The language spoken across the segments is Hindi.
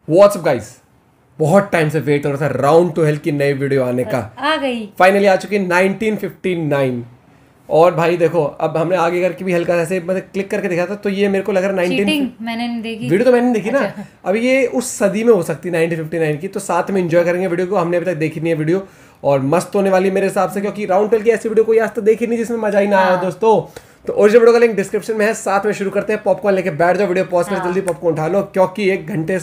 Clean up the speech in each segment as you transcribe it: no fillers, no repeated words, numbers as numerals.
व्हाट्सअप गाइस, बहुत टाइम से वेट हो रहा था राउंड टू हेल की नई वीडियो आने का। आ गई फाइनली आ चुकी 1959। और भाई देखो, अब हमने आगे करके भी हल्का ऐसे मतलब क्लिक करके देखा था, तो ये मेरे को लग रहा है 19 मैंने नहीं देखी वीडियो, तो मैंने नहीं देखी ना। अच्छा। अब ये उस सदी में हो सकती है 1959 की, तो साथ में एंजॉय करेंगे वीडियो को। हमने अभी तक देखी नहीं है वीडियो, और मस्त होने वाली मेरे हिसाब से, क्योंकि राउंड टेल की ऐसी वीडियो कोई आज तक देखी नहीं जिसमें मजा ही ना आया दोस्तों। तो ओरिजिनल वीडियो का लिंक डिस्क्रिप्शन में है। साथ में शुरू करते हैं। पॉपकॉर्न लेके बैठ जाओ, वीडियो पॉज कर जल्दी पॉपकॉर्न उठा लो, क्योंकि 1 घंटे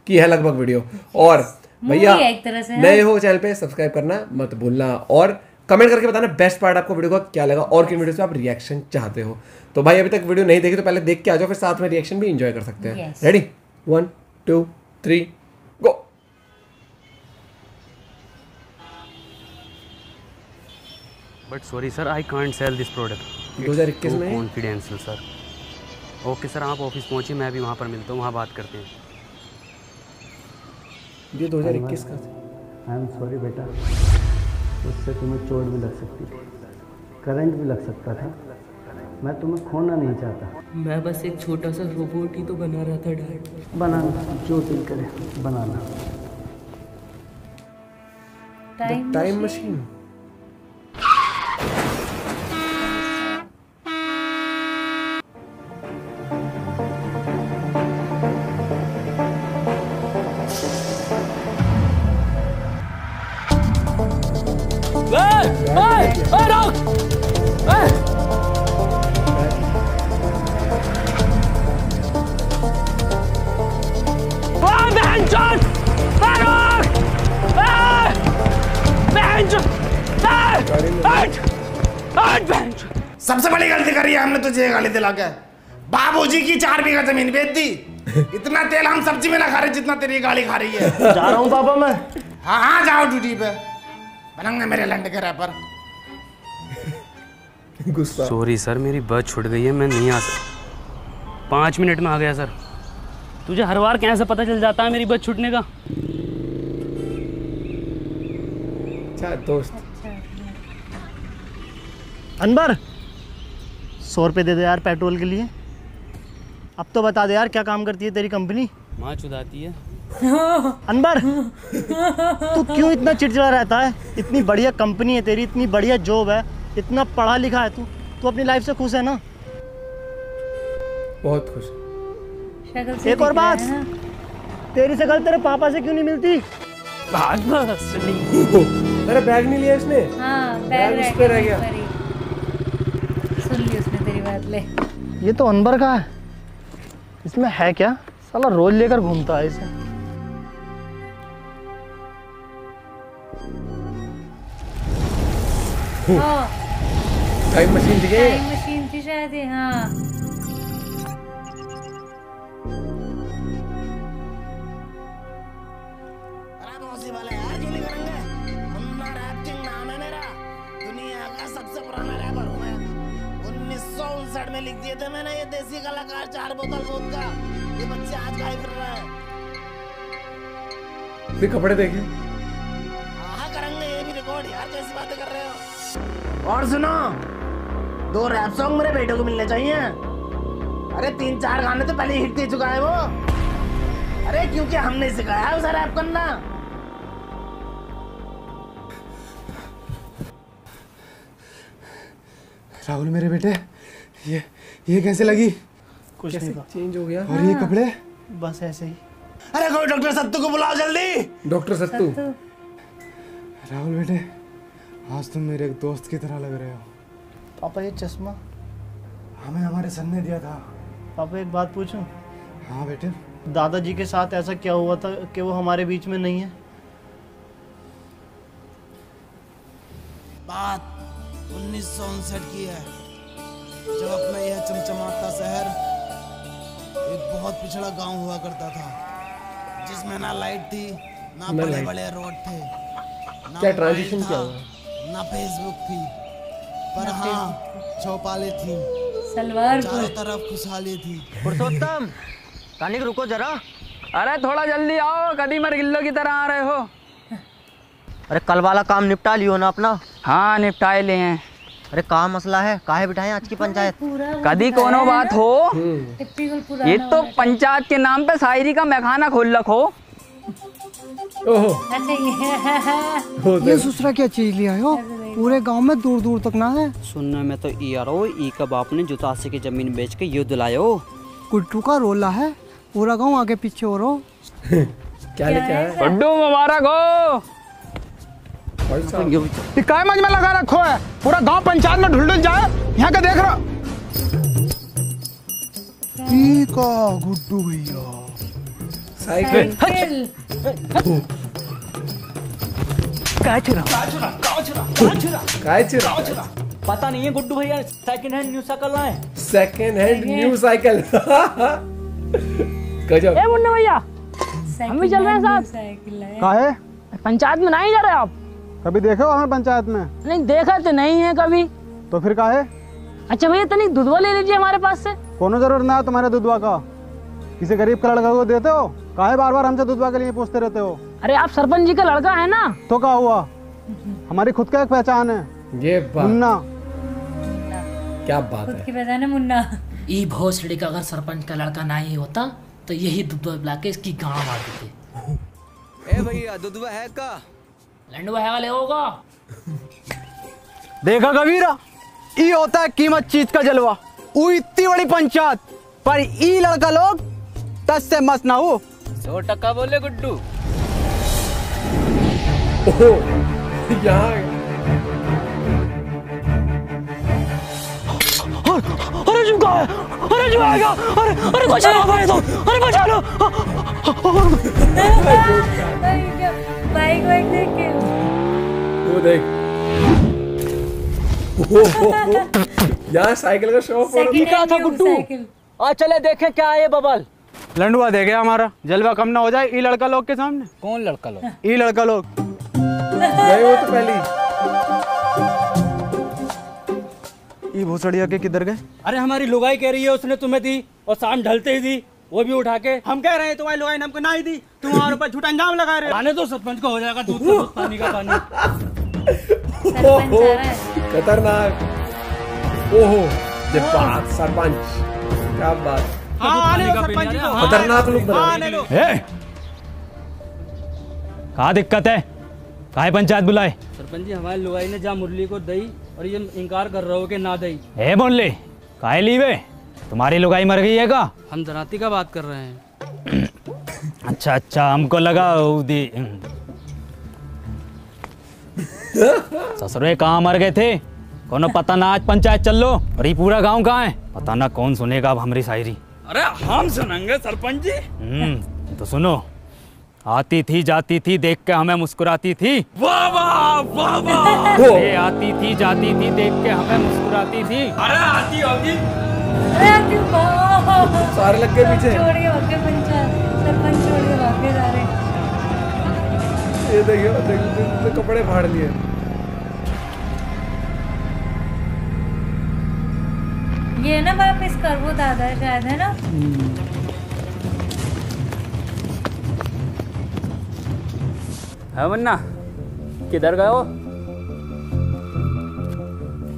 की है लगभग वीडियो। और भैया नए हो चैनल पे सब्सक्राइब करना मत भूलना, और कमेंट करके बताना बेस्ट पार्ट आपको वीडियो का क्या लगा, और किन वीडियो से आप रिएक्शन चाहते हो। तो भाई अभी तक वीडियो नहीं देखी तो पहले देख के आ जाओ, फिर साथ में रिएक्शन भी एंजॉय कर सकते हैं। Ready 1 2 3 go. But sorry sir, I can't sell this product 2021 में कॉन्फिडेंशियल सर। ओके सर, आप ऑफिस पहुंचिए, मैं भी वहाँ पर मिलता हूँ, वहाँ बात करते हैं। ये 2021 का। आई एम सॉरी बेटा, उससे तुम्हें चोट भी लग सकती थी, करंट भी लग सकता था। मैं तुम्हें खोना नहीं चाहता। मैं बस एक छोटा सा रोबोट ही तो बना रहा था डैड। बनाना जो दिल करे बनाना। Time machine. सबसे बड़ी गलती करी है हमने तुझे गाली दिला के। बाबूजी की 4 बीघा जमीन बेच दी। इतना तेल हम सब्जी में ना खा रहे जितना तेरी गाली खा रही है। जा रहा हूँ पापा मैं। हाँ जाओ ड्यूटी पे। बनंगे मेरे लंड के रैपर। गुस्सा। सॉरी सर, मेरी बस छूट गई है, मैं नहीं आ सकता। 5 मिनट में आ गया सर। तुझे हर बार कैसे पता चल जाता है मेरी बस छूटने का? अच्छा दोस्त। अनवर 100 रुपये दे दे यार पेट्रोल के लिए। अब तो बता दे यार, क्या काम करती है तेरी कंपनी? माँ चुदाती है। अनवर तू क्यों इतना चिड़चिड़ा रहता है? इतनी बढ़िया कंपनी है तेरी, इतनी बढ़िया जॉब है, इतना पढ़ा लिखा है तू अपनी लाइफ से खुश है ना? बहुत खुश। एक और बात, तेरी शक्ल तेरे पापा से क्यों नहीं मिलती? अरे बैग नहीं लिया इसने। हाँ, बैग उस पे रह गया। सुन ली उसने तेरी बात। ले ये तो अनवर का है, इसमें है क्या? साला रोज लेकर घूमता है इसे। टाइम मशीन थी। टाइम मशीन थी शायद ये। हाँ वाले यार क्यों नहीं करेंगे? मुन्ना रैपिंग नाम है मेरा, दुनिया का सबसे पुराना रैपर हूँ मैं। 1959 में लिख दिए थे मैंने ये देसी कलाकार 4 बोतल वोदका। ये बच्चे आज गाए फिर रहे हैं। ये कपड़े देखे। हाँ करेंगे ये भी रिकॉर्ड यार, कैसी बातें कर रहे हो? और सुनो, 2 रैप सॉन्ग मेरे बेटे को मिलने चाहिए। अरे 3-4 गाने तो पहले हिट दे चुका है वो। अरे क्योंकि हमने सिखाया है उसे रैप करना। राहुल मेरे बेटे, ये कैसे लगी? कुछ नहीं था, चेंज हो गया। और ये कपड़े बस ऐसे ही। अरे कोई डॉक्टर सत्तू को बुलाओ जल्दी। डॉक्टर सत्तू। राहुल बेटे, आज तुम मेरे एक दोस्त की तरह लग रहे हो। पापा ये चश्मा हमें हमारे सन ने दिया था। पापा एक बात पूछूं? हाँ बेटे। दादाजी के साथ ऐसा क्या हुआ था कि वो हमारे बीच में नहीं है? बात 1959 की है, जब अपना यह चमचमाता शहर एक बहुत पिछड़ा गांव हुआ करता था, जिसमें ना लाइट थी, ना बड़े बड़े रोड थे, ना क्या ट्रांजिशन क्या हुआ? ना फेसबुक थी, पर हाँ चौपालें थी, सलवार चारों तरफ खुशहाली थी। पुरुषोत्तम कानिक रुको जरा। अरे थोड़ा जल्दी आओ, कदीमर गिल्लो की तरह आ रहे हो। अरे कल वाला काम निपटा लियो ना अपना? हाँ निपटाए ले हैं। अरे कहाँ मसला है, काहे बिठाएं आज की पंचायत? कदी कोनो बात हो, ये तो पंचायत के नाम पे शायरी का मैखाना खोल रखो। ओहो ये ससुरा क्या चीज लिया हो? पूरे गांव में दूर दूर तक ना है। सुनने में तो ई आ रहा ई का बाप ने जुतासी की जमीन बेच के युद्ध लायो। गुड्डू का रोला है, पूरा गांव आगे पीछे हो रहा। क्या लेके आया? गुड्डू मुबारक हो। काय मज में लगा रखो है, पूरा गांव पंचायत में ढुल जाए। यहाँ का देख रहा गुड्डू भैया साइकिल पता नहीं है गुड्डू भैया सेकंड हैंड न्यू साइकिल लाए। सेकंड हैंड न्यू साइकिल गजब। ए मुन्ना भैया हम भी चल रहे हैं साथ। काहे? पंचायत में नहीं जा रहे आप? कभी देखे हो हमें पंचायत में? नहीं देखा तो नहीं है कभी। तो फिर काहे? अच्छा भैया तनिक दूधवा ले लीजिए हमारे पास से। कोनो जरूरत ना है तुम्हारे दूधवा का। किसी गरीब का लड़का को देते हो? काहे बार बार हमसे दूधवा के लिए पूछते रहते हो? अरे आप सरपंच जी का लड़का है ना। तो क्या हुआ, हमारी खुद का एक पहचान है। ये मुन्ना। क्या बात है, खुद की पहचान है मुन्ना। ई भोसड़ी का अगर सरपंच का लड़का ना ही होता तो यही दुधवा पिला के इसकी गांव मार देते। ए भैया दूधवा है का? लंडवा है वाले होगा। देखा कबीरा, ई होता है कीमत चीज का जलवा। वो इतनी बड़ी पंचायत पर ई लड़का लोग 10 से मस्त ना हो। 100% बोले गुड्डू। अरे झुका है, अरे झुकाएगा, अरे बचा लो भाई, तो अरे बचा लो। बाइक देख के वो देख यहाँ साइकिल का शौक हो रहा था गुड्डू। आज चले देखे क्या है ये बबल। लंडुआ देखे हमारा जलवा कम ना हो जाए ई लड़का लोग के सामने। कौन लड़का लोग? ई लड़का लोग नहीं, वो तो पहली। ई भोसड़िया के किधर गए? अरे हमारी लुगाई कह रही है उसने तुम्हें दी और शाम ढलते ही दी, वो भी उठा के। हम कह रहे हैं तुम्हारी लुगाई ने हमको ना ही दी, तुम हमारे ऊपर झूठा इंजाम लगा रहे हो। आने दो, सरपंच का हो जाएगा दूध का दूध, पानी का पानी। खतरनाक। ओहो जब सरपंच, क्या बात। खतरनाक लोग बना। कहाँ दिक्कत है, काहे पंचायत बुलाए? सरपंच जी हमारी लुगाई ने जा मुरली को दई और ये इनकार कर रहे हो कि ना दई। ए मुरली काहे लीवे, तुम्हारी लुगाई मर गई है का? हम धराती का बात कर रहे हैं। अच्छा अच्छा, हमको लगा दी। ससुरे कहाँ मर गए थे, कोनो पता ना। आज पंचायत चल लो और ये पूरा गांव कहाँ है, पता ना कौन सुनेगा अब हमारी शायरी। अरे हम सुनेंगे सरपंच जी। तो सुनो। आती थी जाती थी देख के हमें मुस्कुराती थी। वाह वाह वाह वाह। अरे आती थी जाती थी देख के हमें मुस्कुराती थी। अरे आती होगी। सारे लग गए पीछे। छोड़ के भागे पंचायत, सरपंच छोड़ के भागे जा रहे। ये देखिए देखिए कपड़े फाड़ लिए। ये ना वापिस कर वो दादा शायद है ना। है मुन्ना, किधर गए हो?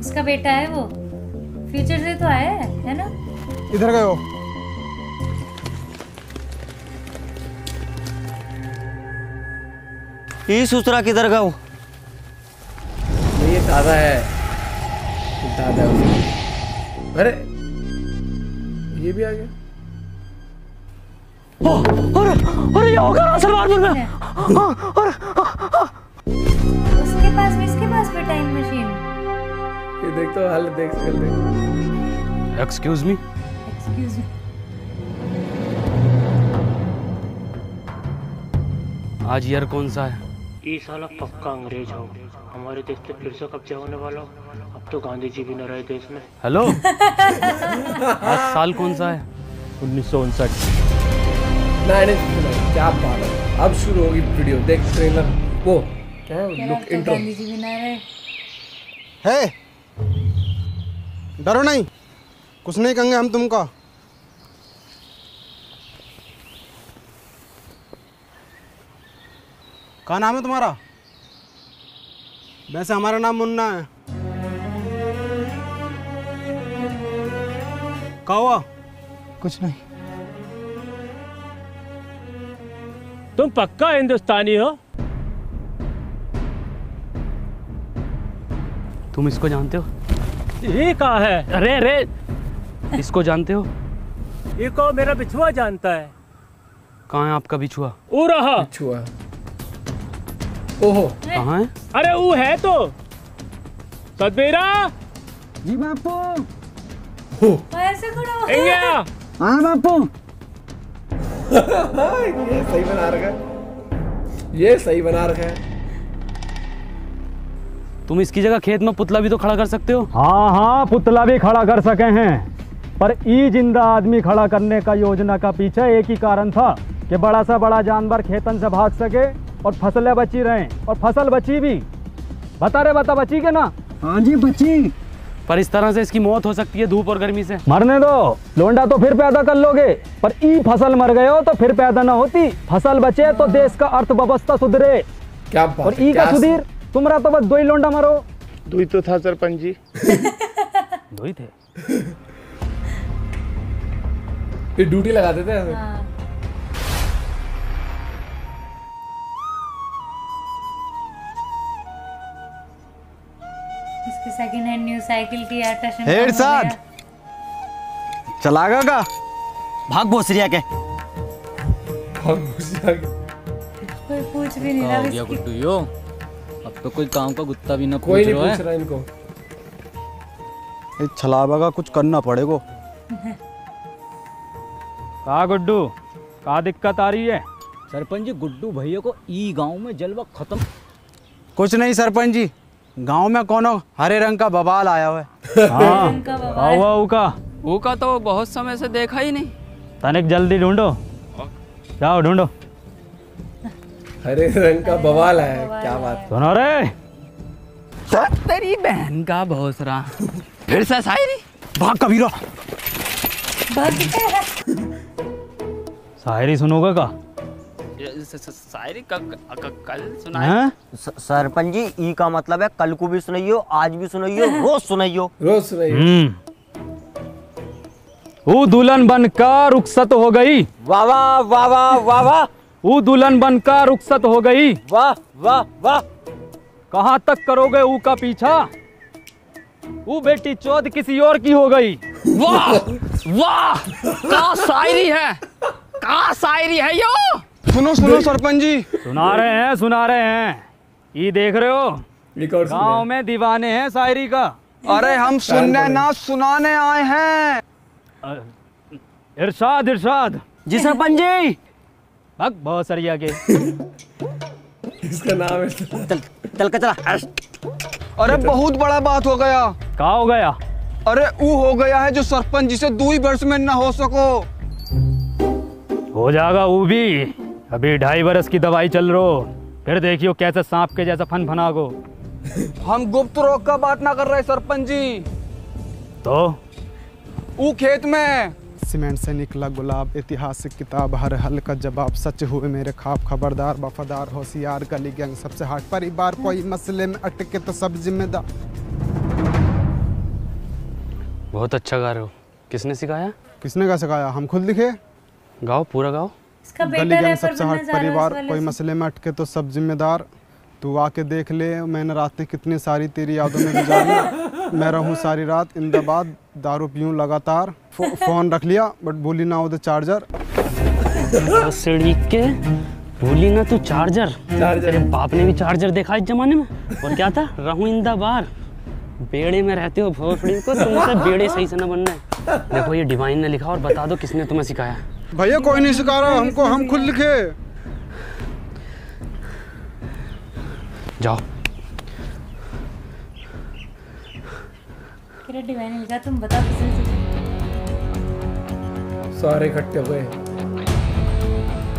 उसका बेटा है वो, फ्यूचर से तो आया है ना। इधर गए हो? ये ससुरा किधर गए हो? ये दादा है, दादा है। अरे ये भी आ गया। अरे ये होगा सलवारपुर में। इसके पास भी टाइम मशीन। ये देख तो हाल देख सकल देख। Excuse me. Excuse me. आज ईयर कौन सा है? ये साला पक्का अंग्रेज हो, हमारे देश पे फिर से कब्जा होने वाला हो। अब तो गांधी जी भी न रहे देश में। हेलो। आज साल कौन सा है? 1959। क्या बात है। अब शुरू होगी वीडियो, देख ट्रेलर। वो क्या है, लुक इंट्रो। गांधी जी भी ना रहे। है डरो नहीं, कुछ नहीं कहेंगे हम तुमको। क्या नाम है तुम्हारा? वैसे हमारा नाम मुन्ना है। क्या हुआ? कुछ नहीं। तुम पक्का हिंदुस्तानी हो? तुम इसको जानते हो? ये कहा है? अरे अरे, इसको जानते हो? ये को मेरा बिछुआ जानता है। कहाँ है आपका बिछुआ? वो रहा बिछुआ। ओहो, कहाँ है? अरे वो है तो सदबेरा। जी बापू। ऐसे खड़ा हो। हाँ बापू। ये सही बना रखा है, ये सही बना रखा है। तुम इसकी जगह खेत में पुतला भी तो खड़ा कर सकते हो। हाँ हाँ, पुतला भी खड़ा कर सके हैं, पर ई जिंदा आदमी खड़ा करने का योजना का पीछे एक ही कारण था कि बड़ा सा बड़ा जानवर खेतन से भाग सके और फसलें बची रहें, और फसल बची भी। बता रे, बता बची के ना? हाँ जी बची। पर इस तरह से इसकी मौत हो सकती है धूप और गर्मी से। मरने दो, लोंडा तो फिर पैदा कर लोगे, पर ई फसल मर गए हो तो फिर पैदा ना होती। फसल बचे तो देश का अर्थव्यवस्था सुधरे। क्या बात और है, ई का क्या सुधीर, तुम्हारा तो बस दो ही लोंडा मरो। दो ही तो था सरपंच जी। दो ही थे। ये ड्यूटी लगा देते हैं। हाँ। इसकी सेकंड हैंड न्यू साइकिल की आटा हेड साथ चलागा का भाग भोसरिया के। कोई पूछ भी नहीं रहा इसकी। गुड्डू यो, अब तो कोई काम का गुत्ता भी ना कोई नहीं रहा पूछ रहा इनको। छलावा का कुछ करना पड़ेगा। कहा गुड्डू, कहा दिक्कत आ रही है? सरपंच जी, गुड्डू भैया को ई गांव में जलवा खत्म। कुछ नहीं सरपंच जी, गांव में कोनो हरे रंग का बवाल आया हुआ है। हाँ, हुआ ऊका तो बहुत समय से देखा ही नहीं। तनिक जल्दी ढूंढो, जाओ ढूंढो। हरे रंग का बवाल है, क्या बात। सुनो रे, तेरी बहन का भोसरा फिर से शायरी। भाग कबीरा। शायरी सुनोगे का? शायरी कल सुनाए। सरपंच जी, ई का मतलब है कल को भी सुनाइयो, आज भी सुनाइयो, रोज सुनाइयो। रोज सुनाइयो। वो दुल्हन बनकर रुखसत हो गई। वाह वाह वाह वाह वाह वाह। वो दुल्हन बनकर रुखसत हो गई। वाह वाह वाह। कहाँ तक करोगे ऊ का पीछा? वो बेटी चौथ किसी और की हो गई। वाह वाह, क्या शायरी है, क्या शायरी है यो। सुनो सुनो सरपंच जी। सुना रहे हैं। ये देख रहे हो, गांव में दीवाने हैं शायरी का। अरे हम सुनने ना सुनाने आए हैं। इरशाद। जी सरपंच जी। भग बहुत सरिया के। इसका नाम है। चल के चला। अरे बहुत बड़ा बात हो गया। क्या हो गया? अरे वो हो गया है जो सरपंच जी से 2 वर्ष में ना हो सको। हो जाएगा वो भी। अभी 2.5 वर्ष की दवाई चल रो, फिर देखियो कैसे सांप के जैसा फन गो। हम गुप्त रोग का बात ना कर रहे सरपंच जी। तो वो खेत में सीमेंट से निकला गुलाब, ऐतिहासिक किताब, हर हल का जवाब, सच हुए मेरे ख्वाब, खबरदार वफादार होशियार, गली गैंग सबसे हट, परिवार कोई मसले में अटके तो सब जिम्मेदार। बहुत अच्छा गा रहे हो। किसने सिखाया? किसने का सिखाया? हम खुद लिखे। गाओ, पूरा गाओ। गली गैंग सबसे हट, परिवार कोई मसले में अटके तो सब जिम्मेदार, तू आके देख ले मैंने रातें कितनी सारी तेरी यादों में गुजारी, मैं रहूं सारी रात इंदाबाद, दारू पीऊं लगातार, फोन रख लिया बट भूली ना उधर चार्जर। के भूली ना तू चार्जर। तेरे बाप ने भी चार्जर देखा इस जमाने में। और क्या था? रहूं इंदाबाद, बेड़े में रहते हो भोसड़ी को, तुमसे बेड़े सही से ना बनना है। देखो ये डिवाइन ने लिखा, और बता दो किसने तुम्हें सिखाया। भैया कोई नहीं सिखा रहा हमको, हम खुद लिखे। जाओ। डिवाइन लिखा, तुम बताओ किसने सिखाया? सारे इकट्ठे हुए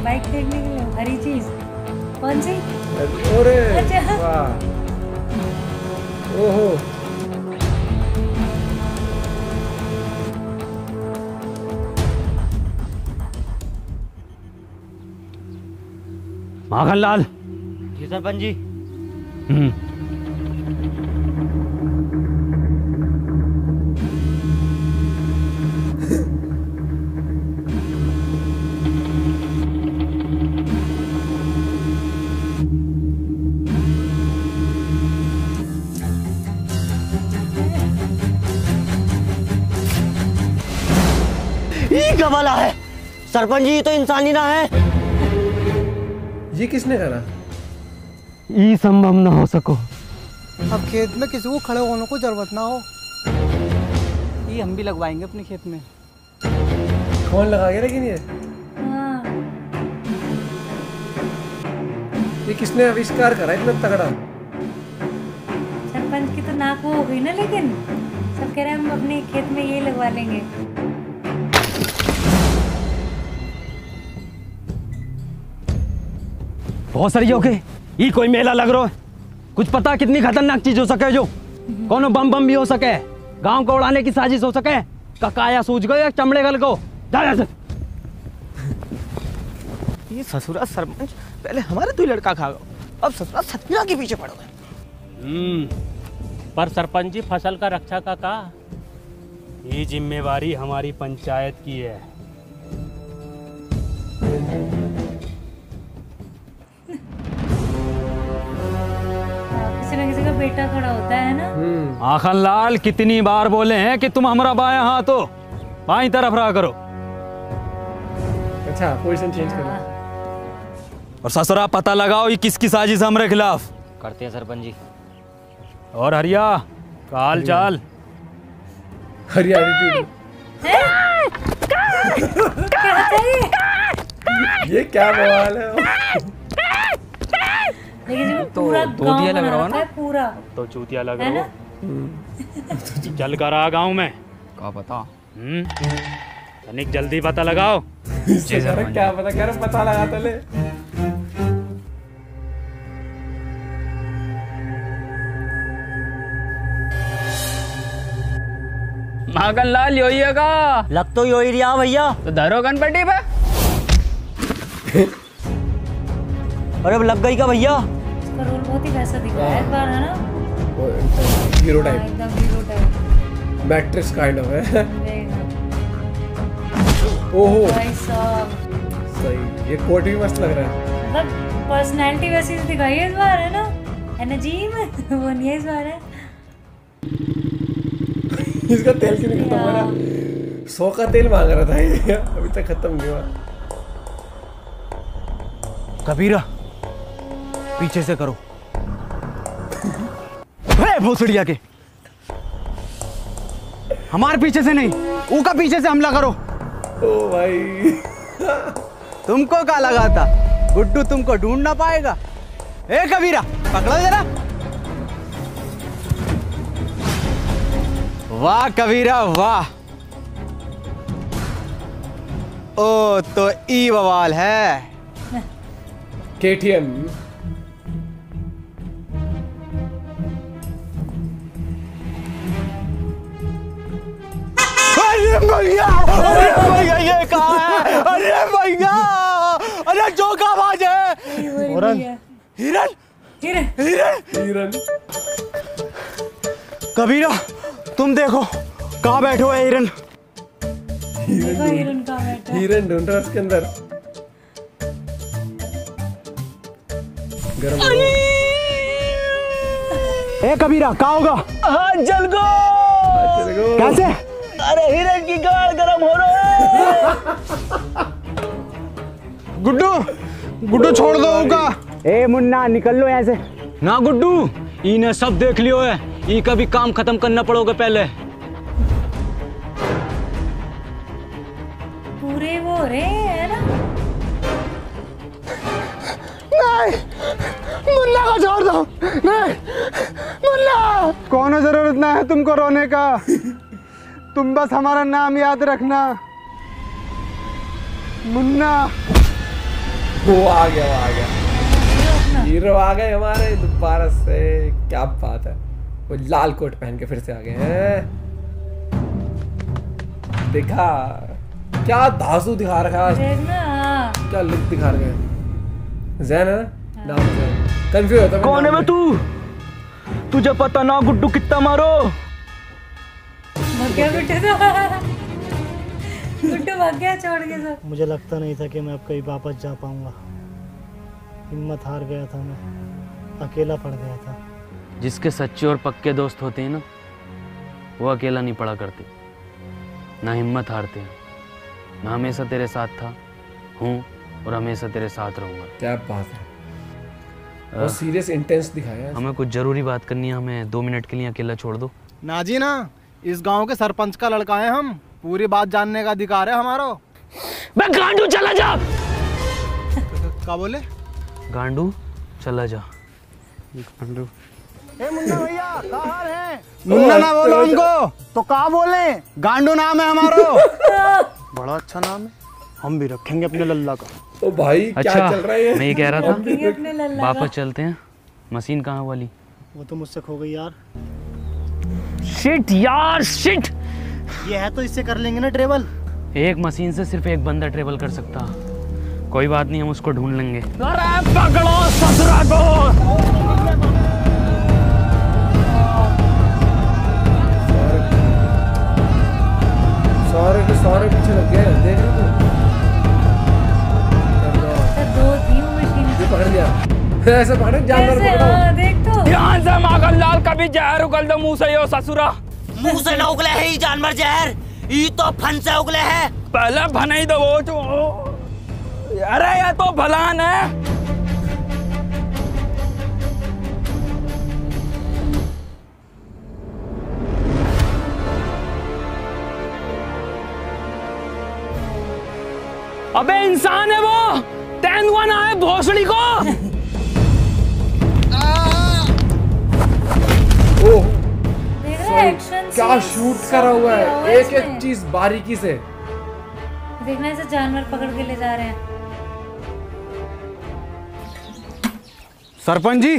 बाइक देखने के लिए। हरी चीज कौन सी? अरे अच्छा। वाह, ओहो। माखन लाल। जी सरपंच जी। का भला है सरपंच जी, तो इंसान ही ना है। ये किसने करा? ये संभव ना हो सको। अब खेत में किसी को खड़े होने को जरूरत ना हो। ये हम भी लगवाएंगे अपने खेत में। कौन लगा गया लेकिन ये किसने आविष्कार करा इतना तगड़ा? सरपंच की तो नाक वो हो गई ना, लेकिन सब कह रहे हैं हम अपने खेत में ये लगवा लेंगे। बहुत सारी हो गई। ये कोई मेला लग रहा है। कुछ पता कितनी खतरनाक चीज हो सके जो कोनो बम बम भी हो सके, गांव को उड़ाने की साजिश हो सके। ककाया सूझ गए चमड़े गल को। ये ससुरा सरपंच पहले हमारे तू लड़का खा गो, अब ससुरा सतमीरा के पीछे पड़ गए। पर सरपंच जी फसल का रक्षा का ये जिम्मेवारी हमारी पंचायत की है। किसी न किसी का बेटा खड़ा होता है ना। आखन लाल कितनी बार बोले हैं कि तुम हमारा बाएं हाथ हो, बाईं तरफ रहा करो। अच्छा पोजीशन चेंज करना। और ससुरा पता लगाओ ये किसकी साजिश है हमारे खिलाफ। करते हैं सरपंच जी। और हरिया काल चाल। हरिया एटीट्यूड। ये क्या बवाल है? लेकिन तो पूरा दूधिया लग रहा है ना? पूरा तो चूतिया लग रहा हो। चल कर आ गाँव में क्या पता। तनिक जल्दी पता लगाओ। क्या पता कह रहा पता लगा तो ले। मागन लाल योही का लग तो योही रिया भैया। तो धरो गणपति पे। अरे अब लग गई का भैया? इसका रोल बहुत ही वैसा दिख रहा है इस बार, है ना? हीरो टाइप, एकदम hero type, matrix kind of है। ओहो भाई साहब सही। ये कोट भी मस्त लग रहा है। मतलब पर्सनैलिटी वैसी दिखाई है इस बार, है ना? एनर्जी में वो नहीं है इस बार है। इसका तेल क्यों नहीं खत्म हो रहा? 100 का तेल मांग रहा था ये, अभी तक खत्म नहीं हुआ। कबीरा पीछे से करो। भोसड़िया के हमारे पीछे से नहीं, ऊका पीछे से हमला करो। ओ भाई तुमको क्या लगा था गुड्डू तुमको ढूंढ ना पाएगा? ए कबीरा पकड़ो जरा। वाह कबीरा वाह। ओ तो ई बवाल है। KTM। अरे भैया ये कहाँ है? अरे भैया अरे जो का आवाज है। हिरन हिरन हिरन। कबीरा तुम देखो कहाँ बैठे हुए हिरन। हिरन कहाँ बैठा है? हिरन ढूंढ रहा उसके अंदर। गरम ए कबीरा कहाँ होगा? जल गो। कैसे? अरे हिरन की गाड़ गरम हो रहा है। गुड्डू गुड्डू छोड़ दो उनका। ए मुन्ना निकल लो यहाँ से। ना गुड्डू इन्हें सब देख लियो है, ये का भी काम खत्म करना पड़ोगे पहले। पूरे वो रे है ना? नहीं मुन्ना को छोड़ दो। नहीं मुन्ना। कौन जरूरत ना है तुमको रोने का, तुम बस हमारा नाम याद रखना मुन्ना। वो आ गया, वो आ गया, हीरो आ गए हमारे दोबारा से। क्या बात है। वो लाल कोट पहन के फिर से आ गए हैं। देखा क्या धांसू दिखा रखा है, क्या लुक दिखा रखे हैं। जैन है ना नाम जैन। कंफ्यूज होता है। कौन है मैं? तू तुझे पता ना गुड्डू कितना मारो। भाग गया गुड्डू तो। गुड्डू भाग गया छोड़ के सब। मुझे लगता नहीं था कि मैं अब कहीं वापस जा पाऊंगा। हिम्मत हार गया था, मैं अकेला पड़ गया था। जिसके सच्चे और पक्के दोस्त होते हैं ना, वो अकेला नहीं पड़ा करते, ना हिम्मत हारते हैं। मैं हमेशा तेरे साथ था, हूँ और हमेशा तेरे साथ रहूँगा। क्या बात है, बहुत सीरियस इंटेंस दिखाया है। हमें कुछ जरूरी बात करनी है, हमें 2 मिनट के लिए अकेला छोड़ दो। ना जी ना, इस गांव के सरपंच का लड़का है हम, पूरी बात जानने का अधिकार है हमारा। मैं गांडू चला जा। क्या बोले? गांडू चला जा। गांडू मुन्ना भैया क्या हाल है? मुन्ना ना बोलो हमको तो क्या बोले? गांडू नाम है हमारा। बड़ा अच्छा नाम है, हम भी रखेंगे अपने लल्ला का। ओ भाई क्या चल रहा है? मैं ये कह रहा था वापस चलते हैं। मशीन कहाँ वाली? वो तो मुझसे खो गई यार। शिट यार शिट। ये है तो इससे कर लेंगे ना ट्रेवल। एक मशीन से सिर्फ एक बंदा ट्रेवल कर सकता। कोई बात नहीं, हम उसको ढूंढ लेंगे। अरे पकड़ो ससुरा को। सारे पीछे लग गए, देख रहे हो? 2 थी वो मशीन। ये पकड़ लिया। ऐसे पकड़े जानवर पकड़ो। देख तो। ध्यान से माखन लाल, कभी जहर उगल दो मुंह से यो ससुरा। मुंह से न उगले है ये जानवर जहर, ये तो फन से उगले है। पहले फन ही दो वो जो। अरे ये तो भलान है। अबे इंसान है वो, तेंदुआ ना है भोसड़ी को। ओह देख रहा है एक्शन क्या शूट करा हुआ है, एक एक चीज बारीकी से। देखना ऐसे जानवर पकड़ के ले जा रहे हैं। सरपंच जी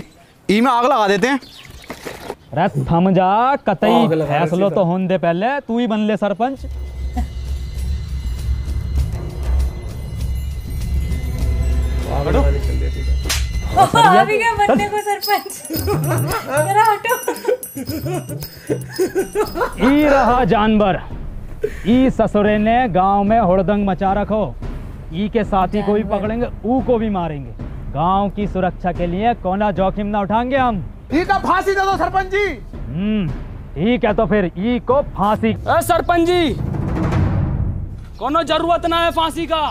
ई में आग लगा देते हैं। अरे थम जा, कतई फैसलो तो होने दे, पहले तू ही बन ले सरपंच। अभी क्या बनने को सरपंच। ई रहा जानवर, ई ससुरे ने गांव में हुड़दंग मचा रखो। ई के साथी को भी पकड़ेंगे, ऊ को भी मारेंगे। गांव की सुरक्षा के लिए कोना जोखिम ना उठाएंगे हम। ई का फांसी दे दो सरपंच जी। ठीक है तो फिर ई को फांसी। सरपंच जी कोनो जरूरत ना है फांसी का।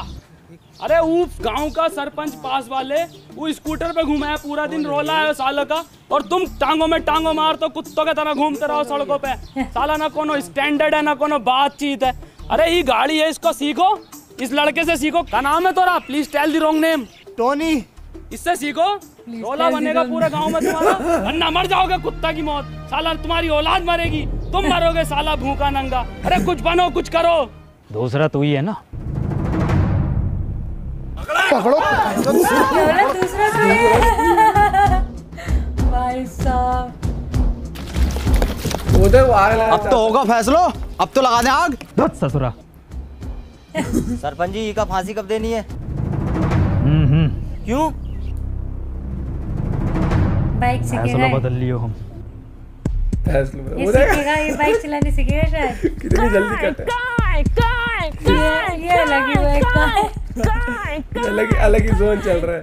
अरे वो गांव का सरपंच पास वाले वो स्कूटर पे घूमा है, पूरा दिन रोला है सालों का, और तुम टांगों में टांगों मार तो कुत्तों के तरह घूमते रहो सड़कों पे। साला ना कोनो स्टैंडर्ड है ना कोनो बातचीत है। अरे ये गाड़ी है, इसको सीखो, इस लड़के से सीखो। क्या नाम है तोरा? Please tell the wrong name. Tony. इससे सीखो, रोला बनेगा पूरा गांव में तुम्हारा, वरना मर जाओगे कुत्ता की मौत। साला तुम्हारी औलाद मरेगी, तुम मरोगे साला भूखा नंगा। अरे कुछ बनो, कुछ करो। दूसरा तू ही है ना। पकड़ो दूसरा तो है। भाई साहब उधर वो आग लगा। अब तो होगा फैसलो, अब तो लगा दे आग। धत ससुरा। सरपंच जी का फांसी कब देनी है? क्यों? बाइक सीखेगा, बदल लियो हम। ये सीखेगा, ये बाइक चलाने सीखेगा शायद। कितनी जल्दी करता है। ये लगी हुआ है, अलग ही जोन चल रहा है।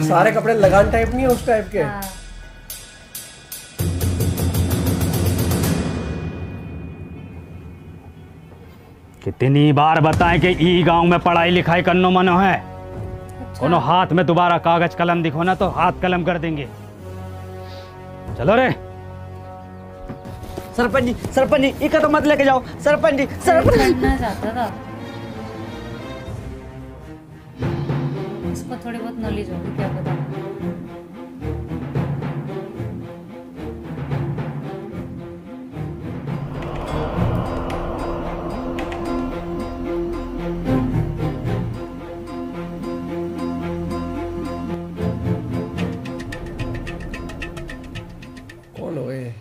सारे कपड़े लगान टाइप नहीं है, उस टाइप के। कितनी बार बताएं कि ई गांव में पढ़ाई लिखाई करनो मनो है। कोनो हाथ में दोबारा कागज कलम दिखो ना तो हाथ कलम कर देंगे। चलो रे। सरपंच जी इका तो मत लेके जाओ। सरपंच जी करना चाहता था, इसको थोड़ी बहुत नॉलेज होगी, क्या पता। कौन हो गए?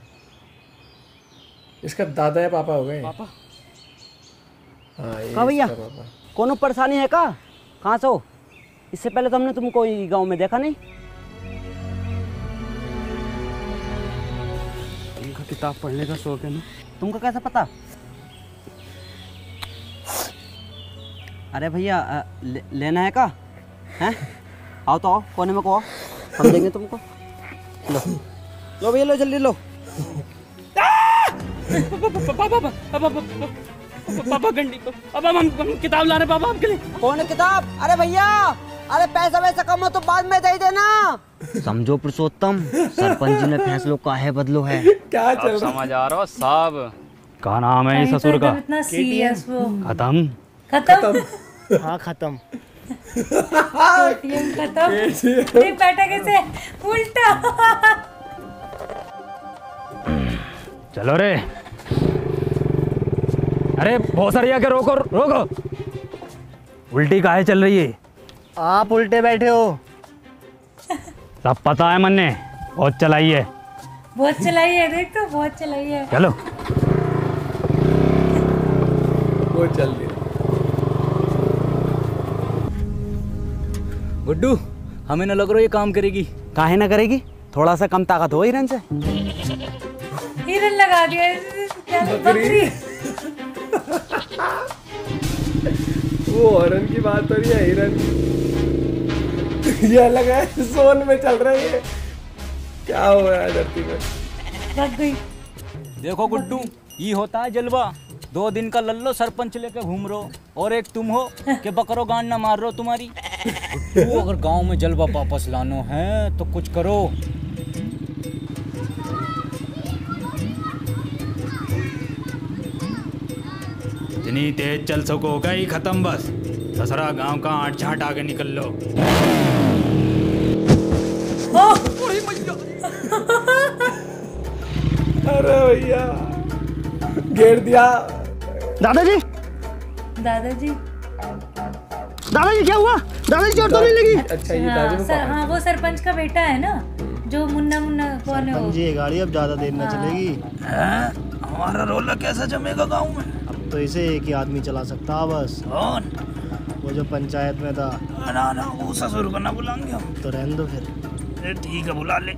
इसका दादा या पापा हो गए? पापा। हाँ ये का भैया इसका पापा। कोनो परेशानी है का? कहाँ से हो? इससे पहले तो हमने तुमको गांव में देखा नहीं। तुमका किताब पढ़ने का शौक है ना? तुमको कैसा पता? अरे भैया लेना है का? हैं? आओ तो आओ, कोने में को आओ, हम देंगे तुमको। लो लो भैया लो जल्दी लो। पापा गंडी अब हम किताब ला रहे पापा आपके लिए। कौन है किताब? अरे भैया, अरे पैसा वैसा कम हो तो बाद में दे देना। समझो पुरुषोत्तम, सरपंच जी ने फैसलों का है बदलो है। क्या चल रहा समझ आ रहा हो साहब। क्या नाम है इस ससुर का? इतना सीरियस वो। खत्म खत्म। हाँ खत्म। एटीएम खत्म। ये बैठा कैसे उल्टा। चलो रे। अरे भोसरिया के रोको रोको। उल्टी काहे चल रही है? आप उल्टे बैठे हो। सब पता है मन्ने, बहुत चलाई है। बहुत चलाई है, देख तो बहुत चलाई है। चलो। वो चल रही है। गुड्डू, हमें न लग रहा ये काम करेगी। काहे ना करेगी? थोड़ा सा कम ताकत हो हिरन से। हिरन लगा दिया। क्या बकरी। वो हरन की बात हो रही है, हिरन। ये अलग है, जोन में चल रहा है ये। क्या हो रहा है धरती में? लग गई। देखो गुड्डू, ये होता है जलवा। 2 दिन का लल्लो सरपंच लेके घूम रहो और एक तुम हो कि बकरो गांड ना मार रहे हो तुम्हारी। गुड्डू, अगर गांव में जलवा वापस लानो है तो कुछ करो। जितनी तेज चल सको गई खत्म बस। दसरा गांव का आठ झाट आगे निकल लो। अरे भैया घेर दिया। दादाजी, दादाजी, दादाजी क्या हुआ? दादाजी चोट तो नहीं लगी? अच्छा ये दादाजी को हाँ वो सरपंच का बेटा है ना, जो मुन्ना मुन्ना कौन है वो? जी, गाड़ी अब ज्यादा देर न चलेगी। हमारा रोला कैसा जमेगा गांव में? अब तो इसे एक ही आदमी चला सकता है बस। कौन? वो जो पंचायत में था। ना वो ससुर को ना बुलाएंगे हम। तो रहने दो फिर। ठीक है बुला ले।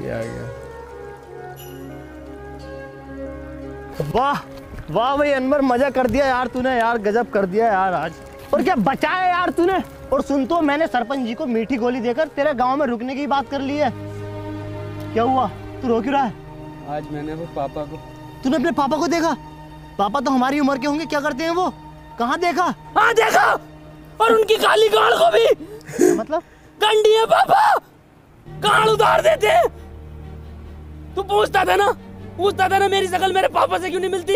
ये आ गया। वाह वाह भाई अनवर, मजा कर दिया यार तूने। यार गजब कर दिया यार आज। और क्या बचाया यार तूने। और सुन तो, मैंने सरपंच जी को मीठी गोली देकर तेरे गांव में रुकने की बात कर ली है। क्या हुआ, तू रो क्यों रहा है? आज मैंने वो पापा को। तूने अपने पापा को देखा? पापा तो हमारी उम्र के होंगे, क्या करते हैं वो? कहाँ देखा? हाँ देखा, और उनकी काली गाड़ को भी। मतलब गंडी है पापा, गाड़ उतार देते हैं। तू पूछता था ना मेरी शक्ल मेरे पापा से क्यों नहीं मिलती?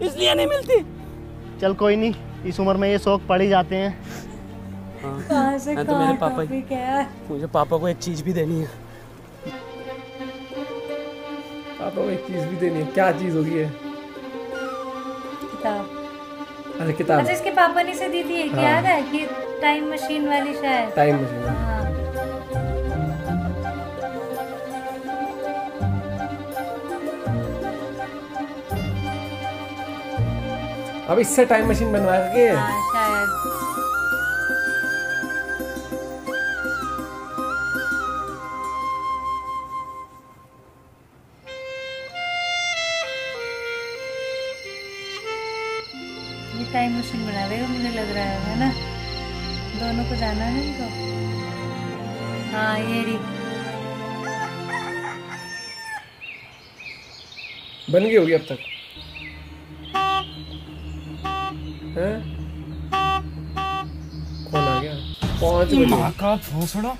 इसलिए नहीं मिलती। चल कोई नहीं, इस उम्र में ये शौक पड़ ही जाते हैं। कहाँ से तो मेरे पापा टॉपिक है? मुझे पापा को एक चीज भी देनी है। पापा को एक चीज भी देनी है। क्या चीज होगी ये? किताब। अच्छा किताब। अच्छा इसके पापा ने से दी थी, हाँ। याद है कि टाइम मशीन वाली शायद। Time machine. हाँ। अब इससे टाइम मशीन बनवाएंगे। हाँ शायद। ये टाइम मशीन बना देगा मुझे लग रहा है ना? दोनों को जाना है इनको। हाँ ये रही। बन गई होगी अब तक। हैं? कौन आ गया? 5 बजे। माँ का भोसड़ा।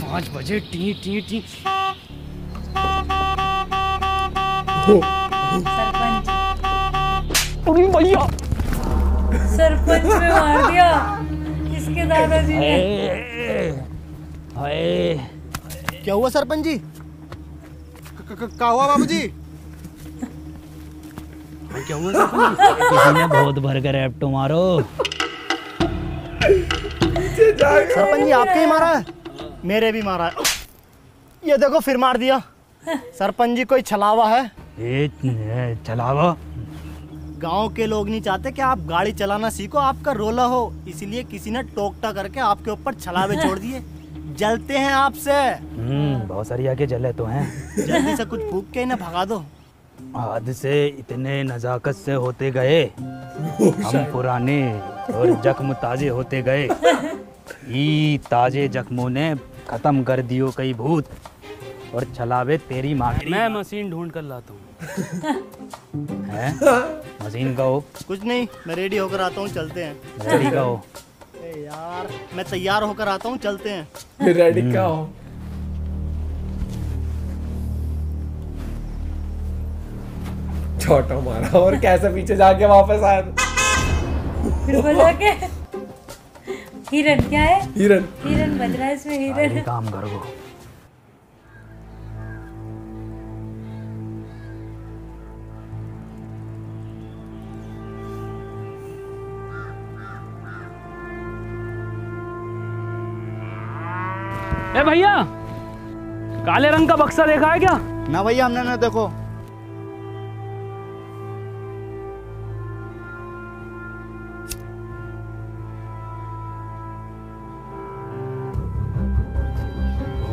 5 बजे टी टी टी। सरपंच। अरे भैया, सरपंच में मार दिया इसके दादाजी ने। क्या हुआ सरपंच जी? क्या हुआ बाबूजी? क्या हुआ? किसी ने बहुत भर कर एप्टो मारो। सरपंच जी आपके ही मारा है? मेरे भी मारा है। ये देखो फिर मार दिया। सरपंच जी कोई छलावा है? छलावा? गांव के लोग नहीं चाहते कि आप गाड़ी चलाना सीखो, आपका रोला हो, इसलिए किसी ने टोकटा करके आपके ऊपर छलावे छोड़ दिए। जलते हैं आपसे। बहुत सारी आगे जले तो हैं। जल्दी से कुछ फूक के इन्हें भगा दो। आज से इतने नजाकत से होते गए हम पुराने और जख्म ताजे होते गए। ई ताजे जख्मों ने खत्म कर दियो कई भूत और चलावे तेरी माँ। मैं मशीन ढूंढ कर लाता हूँ। है मशीन का हो? कुछ नहीं, मैं रेडी होकर आता हूँ, चलते हैं। रेडी का हो? यार मैं तैयार होकर आता हूँ, चलते हैं। रेडी का हो? छोटा मारा और कैसे पीछे जाके वापस आया। फिर बोला के हिरन क्या है? हिरन बज रहा है इसमें, हिरन। काम कर वो। ए भैया, काले रंग का बक्सा देखा है क्या? ना भैया, हमने ना देखो।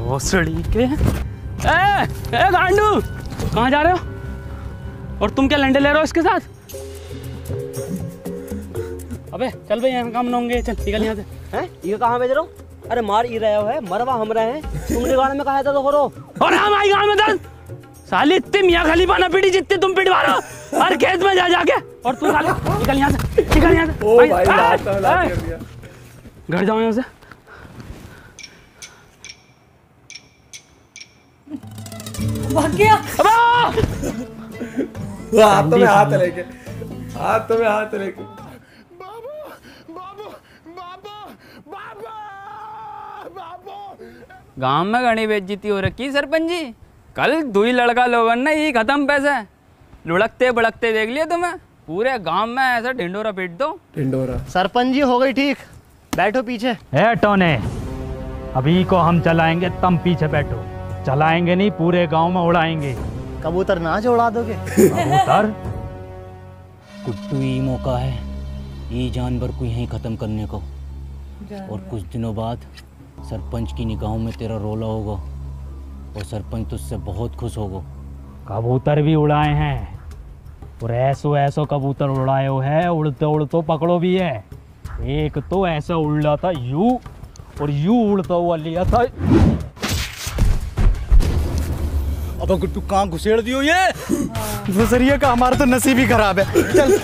भोसड़ी के। ए गांडू, कहाँ जा रहे हो? और तुम क्या लंडे ले रहे हो इसके साथ? अबे चल भाई, यहाँ काम न होंगे, चल निकल यहाँ से। हैं? ये कहाँ भेज रहे हो? अरे मार ही रहे हो है, मरवा हम रहे हैं। तुमने गाड़ी में कहा था तो करो। और हम आई गाँव में दर्द साली इतनी मियाँ खलीफा ना पीटी जितनी तुम पिटवा रहे हो हर खेत में जा जाके। और तू साले निकल यहाँ से, निकल यहाँ से। ओ भाई लात कर दिया। घर जाओ यहाँ से। भाग गया। हाथों में हाथ लेके, हाथों में हाथ लेके। गांव में घनी बेइज्जती हो रखी सरपंच जी। कल दुई लड़का लोगों ने ये खत्म पैसे लुढ़कते बड़कते देख लिया तुम्हें। पूरे गांव में ऐसा ढिंडोरा पीट दो। ढिंडोरा। सरपंच जी हो गई ठीक, बैठो पीछे। ए टोने, अभी को हम चलाएंगे, तुम पीछे बैठो। चलाएंगे नहीं, पूरे गांव में उड़ाएंगे। कबूतर नाच उड़ा दोगे? कबूतर? कुट्टू ये मौका है ये जानवर को यहीं खत्म करने को। और कुछ दिनों बाद सरपंच की निगाहों में तेरा रोला होगा और सरपंच तुझसे बहुत खुश होगा। कबूतर भी उड़ाए हैं और ऐसो ऐसो कबूतर उड़ाए हो है, उड़ते उड़ते पकड़ो भी है। एक तो ऐसा उड़ा था यू और यू उड़ता हुआ लिया था। अब गुट्टू कहाँ घुसेड़ दियो ये? भुसरिया का हमारा तो नसीब ही खराब है। चल।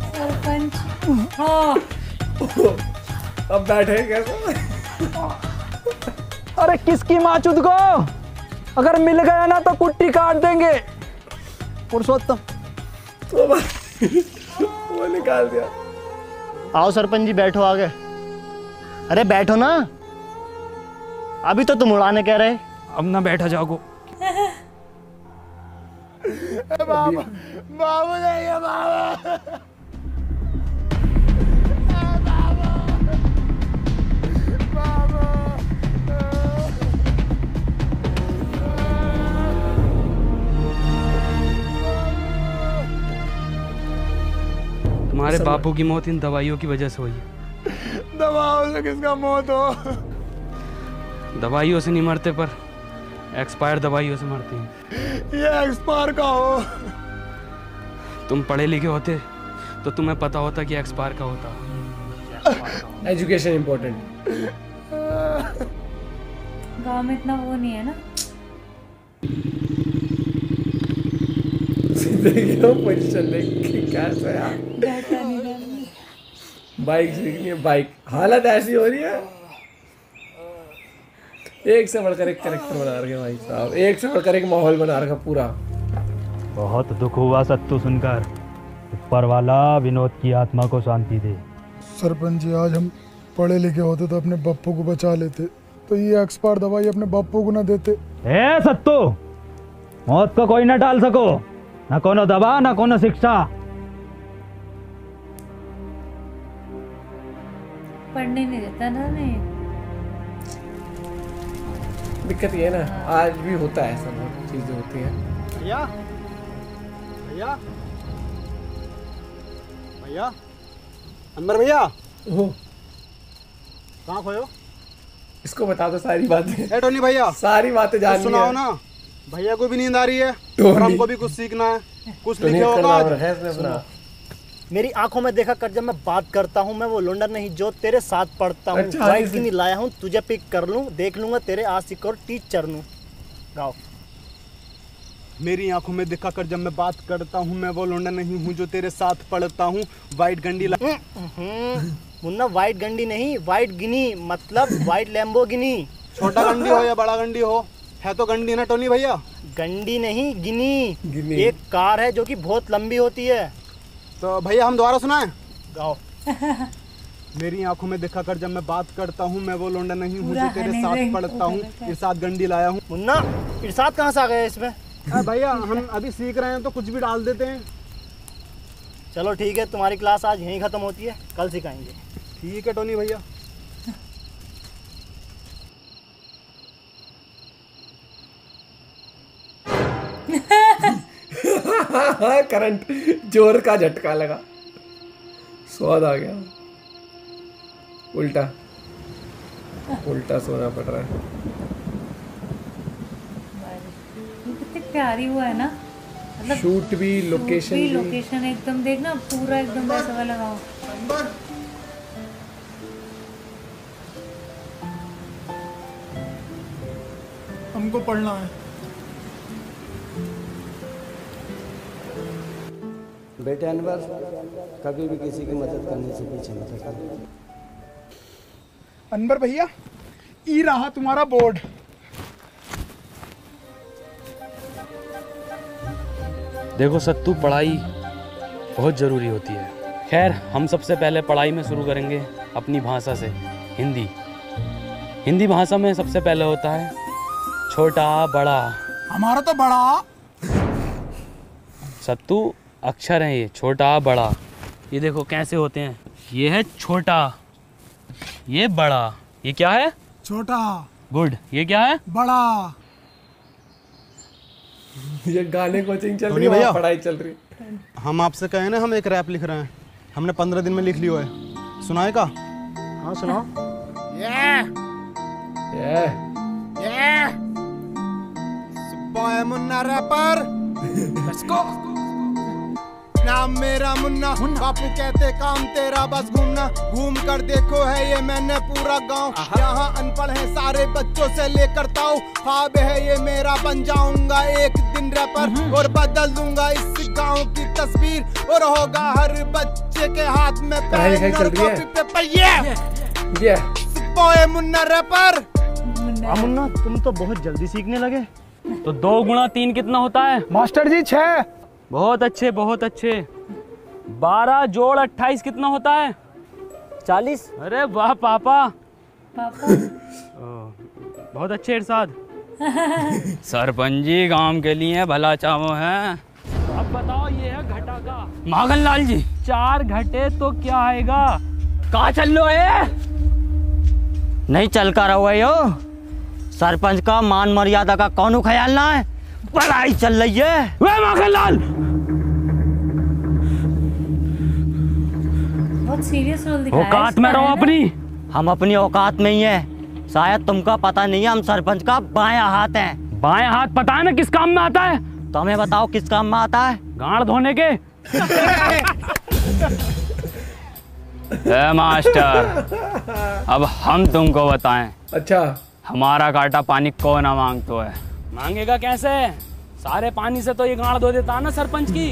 सरपंच। हाँ। अब बैठे कैसे? अरे किसकी माचुद को? अगर मिल गया ना तो कुट्टी काट देंगे। पुरुषोत्तम वो निकाल दिया। आओ सरपंच जी बैठो आगे। अरे बैठो ना, अभी तो तुम उड़ाने कह रहे। अब ना बैठा जाओ। बाबू बाबू नहीं बाबू। तुम्हारे बापू की मौत इन दवाइयों की वजह से हुई है। दवाओं से किसका मौत हो? दवाइयों से नहीं मरते पर एक्सपायर दवाइयों से मरती हैं। ये एक्सपायर का हो। तुम पढ़े लिखे होते तो तुम्हें पता होता कि एक्सपायर का होता। Education important. गांव में इतना वो नहीं है ना। पोजीशन देख कैसा यार। बाइक सीखनी है, बाइक। हालत ऐसी हो रही है, एक से बढ़कर एक कैरेक्टर बना रखे भाई साहब, एक से बढ़कर एक माहौल बना रखा पूरा। बहुत दुख हुआ सत्तू सुनकर। ऊपर वाला विनोद की आत्मा को शांति दे। सरपंच जी, आज हम पढ़े लिखे होते तो अपने बप्पू को बचा लेते, तो ये एक्सपायर दवाई अपने बप्पू को ना देते। ए सत्तू, मौत को कोई ना टाल सको, ना कोनो दवा ना कोनो शिक्षा। पढ़ने नहीं देता ना नहीं। दिक्कत ये है ना, आज भी होता है ऐसा, बहुत चीजें होती हैं। भैया भैया भैया, अंबर भैया, कहाँ खोयो? इसको बता दो सारी बातें। टोनी भैया सारी बातें जान तो सुनाओ ना, भैया को भी नींद आ रही है और हमको भी कुछ सीखना है, कुछ लिखे होगा। मेरी आंखों में देखा कर, जब मैं बात करता हूँ मैं वो लुंडा नहीं जो तेरे साथ पढ़ता हूँ। वाइट गिनी लाया हूँ तुझे पिक कर लूँ, देख लूंगा तेरे आशिक और टीचर नू। गाओ। मेरी आंखों में देखा कर, जब मैं बात करता हूँ मैं वो लौंडा नहीं हूँ जो तेरे साथ पढ़ता हूँ। वाइट गंडी मुन्ना, वाइट गंडी नहीं, वाइट गिनी मतलब वाइट लैम्बोर्गिनी। छोटा गंडी हो या बड़ा गंडी हो, है तो गंडी ना टोनी भैया। गंडी नहीं, गिनी। एक कार है जो कि बहुत लंबी होती है। तो भैया हम दोबारा सुनाएं? गाओ। मेरी आंखों में देखा कर, जब मैं बात करता हूँ मैं वो लौंडा नहीं हूँ जो तेरे साथ पढ़ता हूँ। इरशाद गंडी लाया हूँ। मुन्ना, इरशाद कहाँ से आ गया इसमें? भैया हम अभी सीख रहे हैं तो कुछ भी डाल देते हैं। चलो ठीक है, तुम्हारी क्लास आज यहीं खत्म होती है, कल सिखाएंगे। ठीक है टोनी भैया। करंट जोर का झटका लगा, स्वाद आ गया। उल्टा सोना पड़ रहा है। कितनी प्यारी हुआ है ना, मतलब शूट भी, लोकेशन भी। लोकेशन एकदम देखना, पूरा एकदम वैसा वाला गाँव। हमको पढ़ना है। बेटे अनवर, कभी भी किसी की मदद करने से पीछे मत हटना। अनवर भैया, ई रहा तुम्हारा बोर्ड। देखो सत्तू, पढ़ाई बहुत ज़रूरी होती है। खैर, हम सबसे पहले पढ़ाई में शुरू करेंगे अपनी भाषा से, हिंदी। हिंदी भाषा में सबसे पहले होता है छोटा बड़ा। हमारा तो बड़ा। सत्तू अक्षर है ये, छोटा बड़ा। ये देखो कैसे होते हैं, ये है छोटा, ये बड़ा। ये क्या है? छोटा। गुड। ये क्या है? बड़ा। ये गाने कोचिंग चल रही है, पढ़ाई चल रही है। हम आपसे कहे ना, हम एक रैप लिख रहे हैं, हमने 15 दिन में लिख लिया है। सुनाए का? हाँ सुनाओ। मुन्ना रैपर। Let's go। नाम मेरा मुन्ना, बापू कहते काम तेरा बस घूमना। घूम कर देखो है ये मैंने पूरा गांव, यहाँ अनपढ़ है सारे बच्चों से लेकर ताऊ। ख्वाब है ये मेरा, बन जाऊंगा एक दिन रैपर और बदल दूंगा इस गांव की तस्वीर। और होगा हर बच्चे के हाथ में पेन और कॉपी पे पहिए। मुन्ना रैपर। मुन्ना, तुम तो बहुत जल्दी सीखने लगे। तो 2 गुणा 3 कितना होता है? मास्टर जी 6। बहुत अच्छे, बहुत अच्छे। 12 जोड़ 28 कितना होता है? 40। अरे वाह पापा। बहुत अच्छे इरशाद। सरपंच जी गांव के लिए भला चाहो है। अब बताओ, ये है घटा का। माखन लाल जी, 4 घटे तो क्या आएगा? कहाँ चल लो है? नहीं चल कर रहा है यो। सरपंच का मान मर्यादा का कौन ख्याल ना है, पढ़ाई चल रही है। वे माखनलाल, बहुत सीरियस रोल दिखाया है। औकात में रहो अपनी। हम अपनी औकात में ही है। शायद तुमका पता नहीं है, हम सरपंच का बायां हाथ हैं। बायां हाथ पता है ना किस काम में आता है? तो हमें बताओ किस काम में आता है? गांड धोने के। मास्टर, अब हम तुमको बताएं। अच्छा, हमारा काटा पानी कौन ना मांगतो है? मांगेगा कैसे? सारे पानी से तो ये गांड धो देता है ना सरपंच की।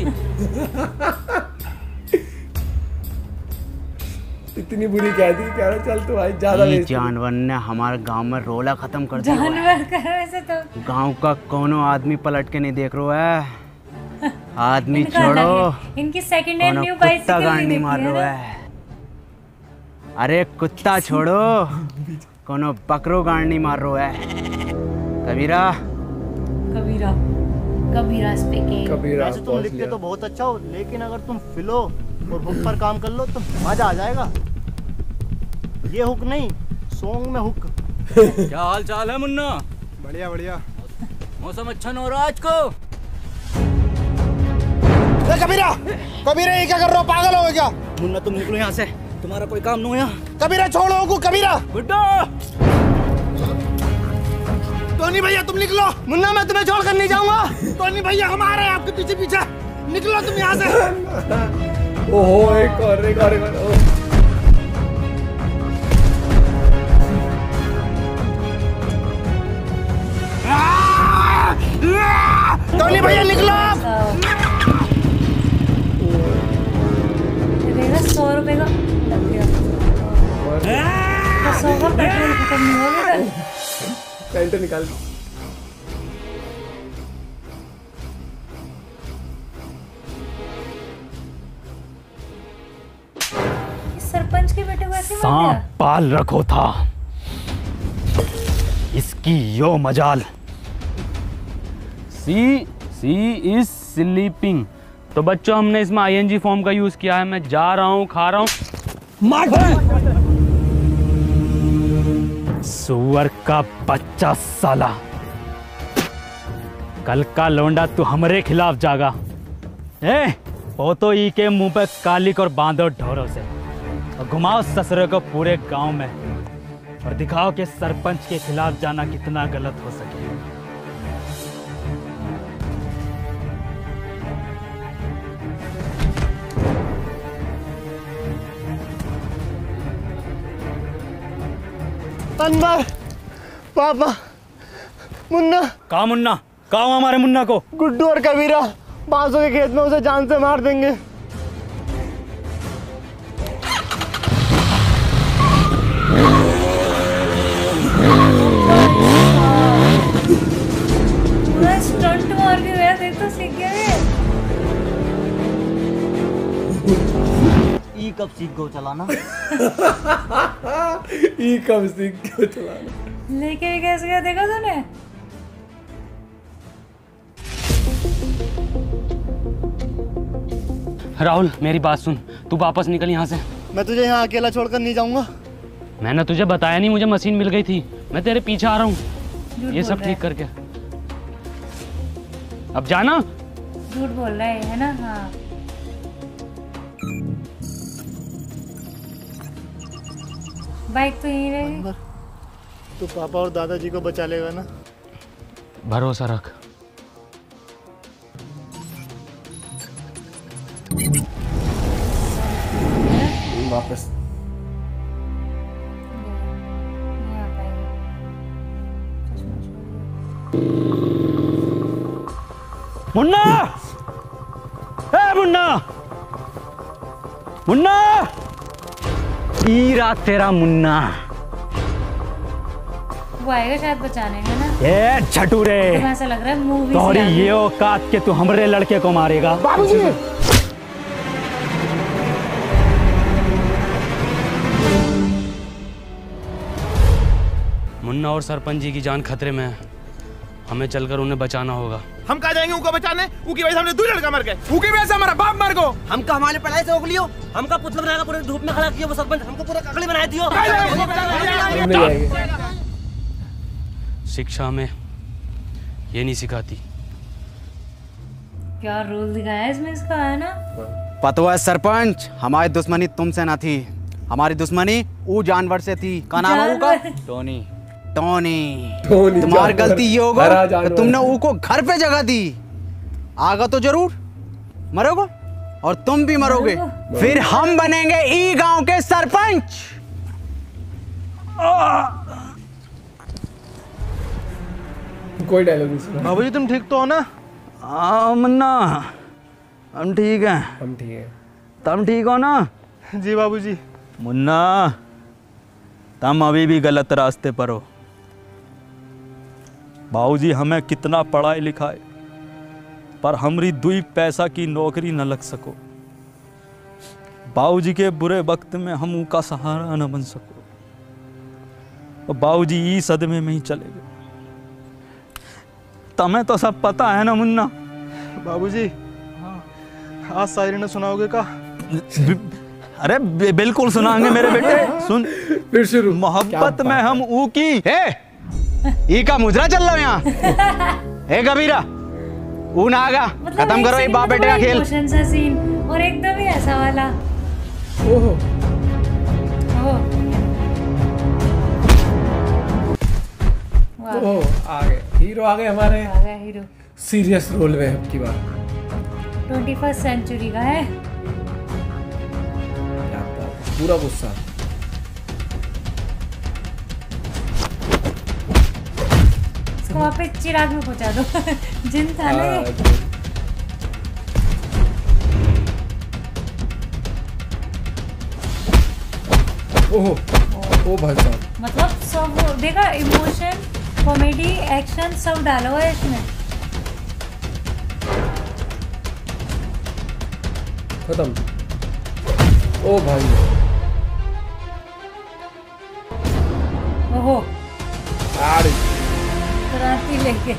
इतनी बुरी कह दी, कह रहा चल तू भाई ज्यादा। जानवर ने हमारे गांव में रोला खत्म कर दिया। जानवर कर वैसे तो गांव का कोनो आदमी पलट के नहीं देख रहा है। आदमी छोड़ो, इनकी सेकंड हैंड न्यू बाइसिकल गाड़ी मार रहा है। अरे कुत्ता छोड़ो, कोनो बकरो गाड़ी मार रहा है। कबीरा स्पीकिंग। वैसे तुम लिखते तो बहुत अच्छा हो, लेकिन अगर तुम फिलो और हुक पर काम कर लो तो मजा आ जाएगा। ये हुक नहीं, सॉन्ग में हुक। क्या हाल चाल है मुन्ना? बढ़िया बढ़िया। मौसम अच्छा न हो रहा आज को। कबीरा, कबीरा ये क्या कर रहे हो, पागल हो गए क्या? मुन्ना तुम निकलो यहाँ से, तुम्हारा कोई काम नहीं है। कबीरा छोड़ो को, कबीरा। गुड्डा टोनी भैया तुम निकलो। मुन्ना मैं तुम्हें छोड़कर नहीं जाऊंगा। टोनी भैया हम आ रहे हैं आपके पीछे पीछे, निकलो तुम यहाँ से। ओहो एक और। टोनी भैया निकलो। 100 रुपए का लग गया। 100 का पेट्रोल खत्म नहीं हो गया। पैंट निकाल। सरपंच के बेटे को ऐसे मार सांप दिया? पाल रखो था, इसकी यो मजाल। सी इज स्लीपिंग। तो बच्चों हमने इसमें आईएनजी फॉर्म का यूज किया है। मैं जा रहा हूँ, खा रहा हूँ। सुअर का बच्चा साला, कल का लौंडा तू हमारे खिलाफ जागा। वो तो ई के मुंह पे कालिक और बांधो ढोरों से और घुमाओ ससुरे को पूरे गांव में और दिखाओ कि सरपंच के खिलाफ जाना कितना गलत हो सके। अनवर, पापा, मुन्ना। कहा मुन्ना? कहा हमारे मुन्ना को? गुड्डू और कबीरा बांसों के खेत में उसे जान से मार देंगे। पूरा स्टंट मार के गया, देख तो सीख गया है। ई कब सीख गो चलाना? ई कब सीख गो चलाना? लेके भी कैसे गया देखा तूने? राहुल मेरी बात सुन, तू वापस निकल यहाँ से। मैं तुझे यहाँ अकेला छोड़कर नहीं जाऊंगा। मैंने तुझे बताया नहीं, मुझे मशीन मिल गई थी। मैं तेरे पीछे आ रहा हूँ ये सब ठीक करके। अब जाना। झूठ बोल रहा है ना? हाँ बाइक तो यहीं रहेगी। तू पापा और दादाजी को बचा लेगा ना? भरोसा रख। वापस मुन्ना, मुन्ना, मुन्ना, ईरा तेरा मुन्ना। वो आएगा शायद बचाने में ना। ये छटूरे, तो ऐसा लग रहा है मूवी तोरी ये औकात के तू हमरे लड़के को मारेगा। बाबूजी। मुन्ना और सरपंच जी की जान खतरे में है, हमें चलकर उन्हें बचाना होगा। हम कहाँ जाएंगे उनको बचाने? उनकी वजह से हमने 2 लड़का मर गए। उनकी वजह से हमारा बाप मर गो। हमका हमारे पढ़ाई से रोक लियो, हमका पुतला बनाकर पूरे धूप में खड़ा किया वो सरपंच, हमको पूरा ककड़ी बना दियो। शिक्षा में ये नहीं सिखाती। क्या रोल दिखाया है इसमें इसका, है ना? पता है सरपंच, हमारी दुश्मनी तुमसे ना थी, हमारी दुश्मनी वो जानवर से थी। का नाम है उसका? टोनी। टोनी तुम्हारी गलती ये होगा कि तुमने उसको घर पे जगह दी। आगा तो जरूर मरोगे और तुम भी मरोगे, फिर हम बनेंगे ई गांव के सरपंच। कोई डायलॉग नहीं सुना। बाबूजी तुम ठीक तो हो ना? हाँ मुन्ना, हम ठीक हैं। हम ठीक हैं। तुम ठीक हो ना? जी बाबूजी। मुन्ना, तुम अभी भी गलत रास्ते पर हो। बाबूजी हमें कितना पढ़ाई लिखाए पर हमरी 2 पैसा की नौकरी न लग सको। बाबूजी के बुरे वक्त में हम उनका सहारा न बन सको और बाबूजी ई सदमे में ही चले गए। तुम्हें तो सब पता है ना मुन्ना? बाबूजी आज शायरी ने सुनाओगे का? अरे बिल्कुल सुनाएंगे मेरे बेटे। सुन फिर शुरू। मोहब्बत में हम ऊ की ई का मुजरा चल रहा है यहाँ। हे कबीरा, ऊ ना आगा, खत्म करो ये बाप बेटे का खेल। इमोशन सा सीन और एकदम ही ऐसा वाला। ओहो ओह आ गए। हीरो आ गए हमारे। आ गया हीरो। सीरियस रोल में अब की बार। 21st सेंचुरी का है। पूरा गुस्सा। इसको वहाँ पे चिराग में पहुंचा दो। जिन था ना ये। ओह ओ भाई साहब। मतलब सब देखा, इमोशन, कॉमेडी, एक्शन सब डाला हुआ है इसमें। खत्म। ओ भाई। ओहो। अरे। क्रांति लेके।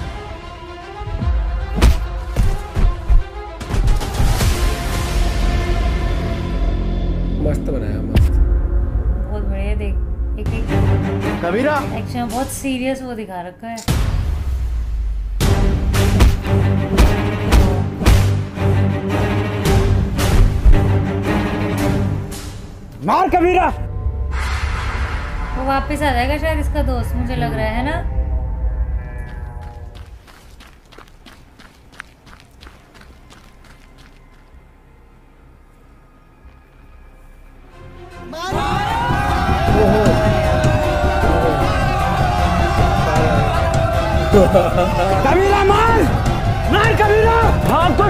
मस्त बनाया, मस्त। बहुत बढ़िया। देख एक कबीरा एक्शन बहुत सीरियस वो दिखा रखा है। मार कबीरा। वो वापस आ जाएगा शायद इसका दोस्त, मुझे लग रहा है ना। कबीरा मार, मार कबीरा। भाग तो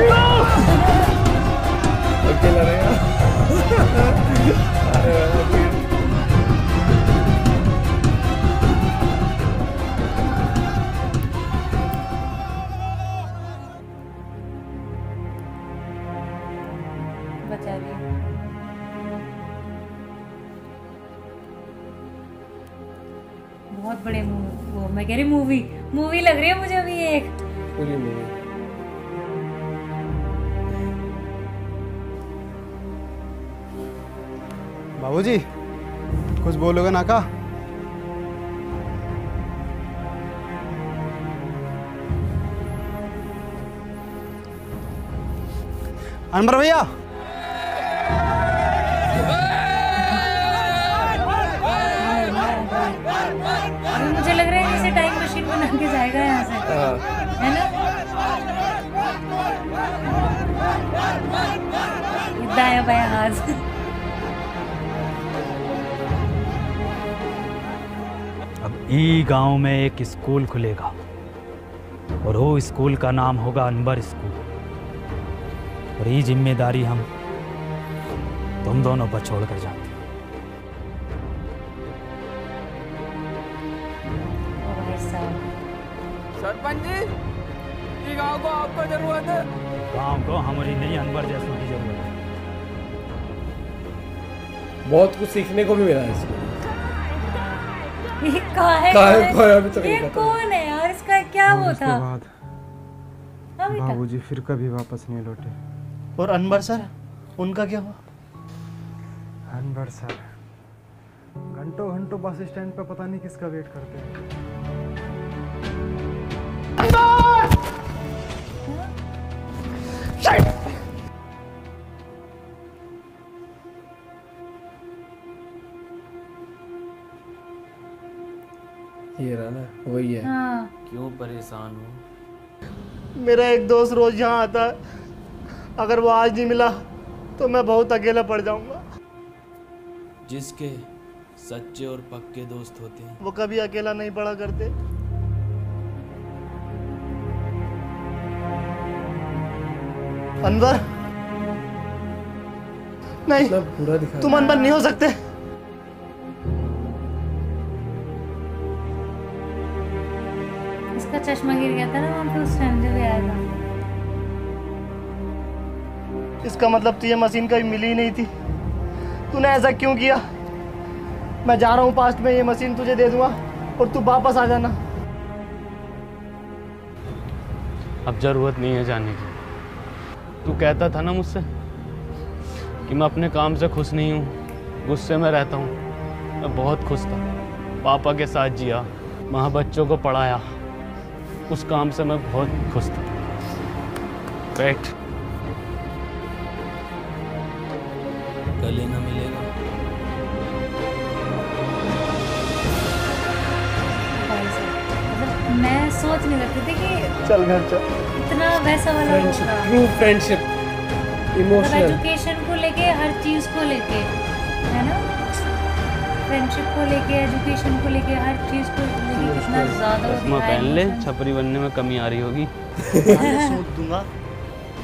अकेला रहेगा। बचा लिया। बहुत बड़े वो मैं कह रही मूवी लग रही है मुझे अभी एक पूरी मूवी। बाबूजी कुछ बोलोगे ना का? अनवर भैया मुझे लग रहा है जैसे टाइम मशीन बना के जाएगा यहाँ से, है ना? दाया बाया हाथ। अब ई गांव में एक स्कूल खुलेगा और वो स्कूल का नाम होगा अनवर स्कूल, और ये जिम्मेदारी हम तुम दोनों पर छोड़ कर जाते हैं। सरपंच जी, ये गांव को आपको जरूरत है। गांव को हमारी नहीं, अनवर जैसों की जरूरत है। बहुत कुछ सीखने को भी मिला है इसमें। ये कौन है? ये कौन है यार? इसका क्या वो था? बाबूजी फिर कभी वापस नहीं लौटे। और अनवर सर, उनका क्या हुआ? अनवर सर घंटों घंटों बस स्टैंड पे पता नहीं किसका वेट करते हैं। ये रहा ना, वही है। हाँ। क्यों परेशान हो? मेरा एक दोस्त रोज यहाँ आता है, अगर वो आज नहीं मिला तो मैं बहुत अकेला पड़ जाऊंगा। जिसके सच्चे और पक्के दोस्त होते हैं वो कभी अकेला नहीं पड़ा करते। अनवर नहीं, पूरा दिखा तुम अनवर नहीं हो सकते। इसका चश्मा गिर गया था ना वहाँ पे उस टाइम जब आया था। इसका मतलब तुझे मशीन कभी मिली ही नहीं थी। तूने ऐसा क्यों किया? मैं जा रहा हूँ पास्ट में, ये मशीन तुझे दे दूंगा और तू वापस आ जाना। अब जरूरत नहीं है जाने की। तू कहता था ना मुझसे कि मैं अपने काम से खुश नहीं हूँ, गुस्से में रहता हूँ। मैं बहुत खुश था, पापा के साथ जिया, वहाँ बच्चों को पढ़ाया, उस काम से मैं बहुत खुश था। बैठ, गले ना मिलेगा। मैं सोच सोच नहीं सकते थे कि चल घर चल, इतना वैसा वाला होगा। ट्रू फ्रेंडशिप, इमोशनल, एजुकेशन को लेके, हर चीज को लेके, है ना, फ्रेंडशिप को लेके, एजुकेशन को लेके, हर चीज को लेके कितना ज्यादा चश्मा पहन ले, छपरी बनने में कमी आ रही होगी। सूट दूंगा।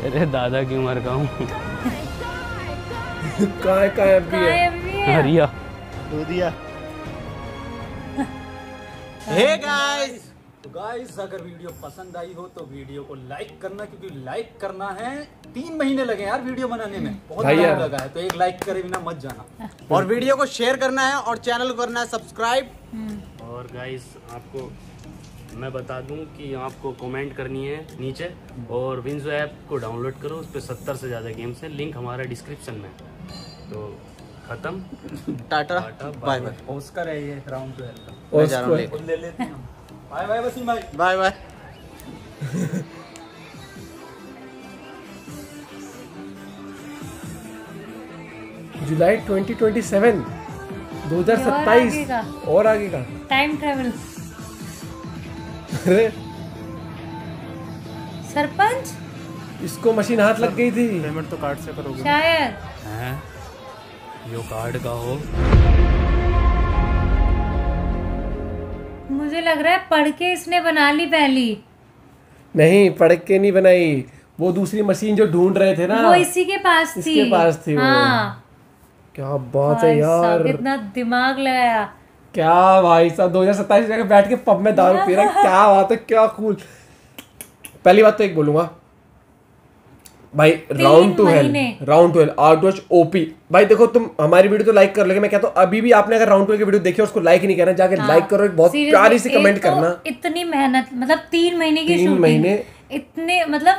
अरे दादा की उम्र का हूँ। कहाँ अभी है? हरिया दूधिया। हे गाइस, तो गाइस अगर वीडियो पसंद आई हो तो वीडियो को लाइक करना, क्योंकि लाइक करना है। 3 महीने लगे यार वीडियो बनाने में, बहुत टाइम लगा है, तो एक लाइक करे बिना मत जाना। और वीडियो को शेयर करना है और चैनल को करना है सब्सक्राइब। और गाइस आपको मैं बता दूं कि आपको कमेंट करनी है नीचे, और विंजो ऐप को डाउनलोड करो, उस पर 70 से ज़्यादा गेम्स हैं, लिंक हमारा डिस्क्रिप्शन में। तो खत्म, टाटा बाय बाय। ऑस्कर है ये राउंड 12 का, मैं जा रहा हूं ले लेते हैं। बाय बाय वसीम भाई, बाय बाय। जुलाई 2027, 2027 और आगे का टाइम ट्रेवल। अरे सरपंच, इसको मशीन हाथ लग गई थी। पेमेंट तो कार्ड से करोगे शायद। हैं? यो कार्ड का हो। मुझे लग रहा है पढ़ के इसने बना ली पहली। नहीं, पढ़ के नहीं बनाई, वो दूसरी मशीन जो ढूंढ रहे थे ना, वो इसी के पास थी। इसके पास थी। हाँ। वो क्या बात है यार, कितना दिमाग लगाया। क्या भाई साहब, 2027 में बैठ के पब में दारू पी रहा है, क्या बात है, क्या कूल। पहली बात तो एक बोलूंगा भाई, राउंड टू हेल आउटवॉच ओपी। भाई देखो, तुम हमारी वीडियो तो लाइक कर लोगे, मैं कहता हूँ अभी भी आपने अगर राउंड टू की वीडियो देखी और उसको लाइक नहीं करना, जाके लाइक करो, बहुत प्यारी सी कमेंट करना। इतनी मेहनत, मतलब 3 महीने की शूटिंग, 3 महीने इतने, मतलब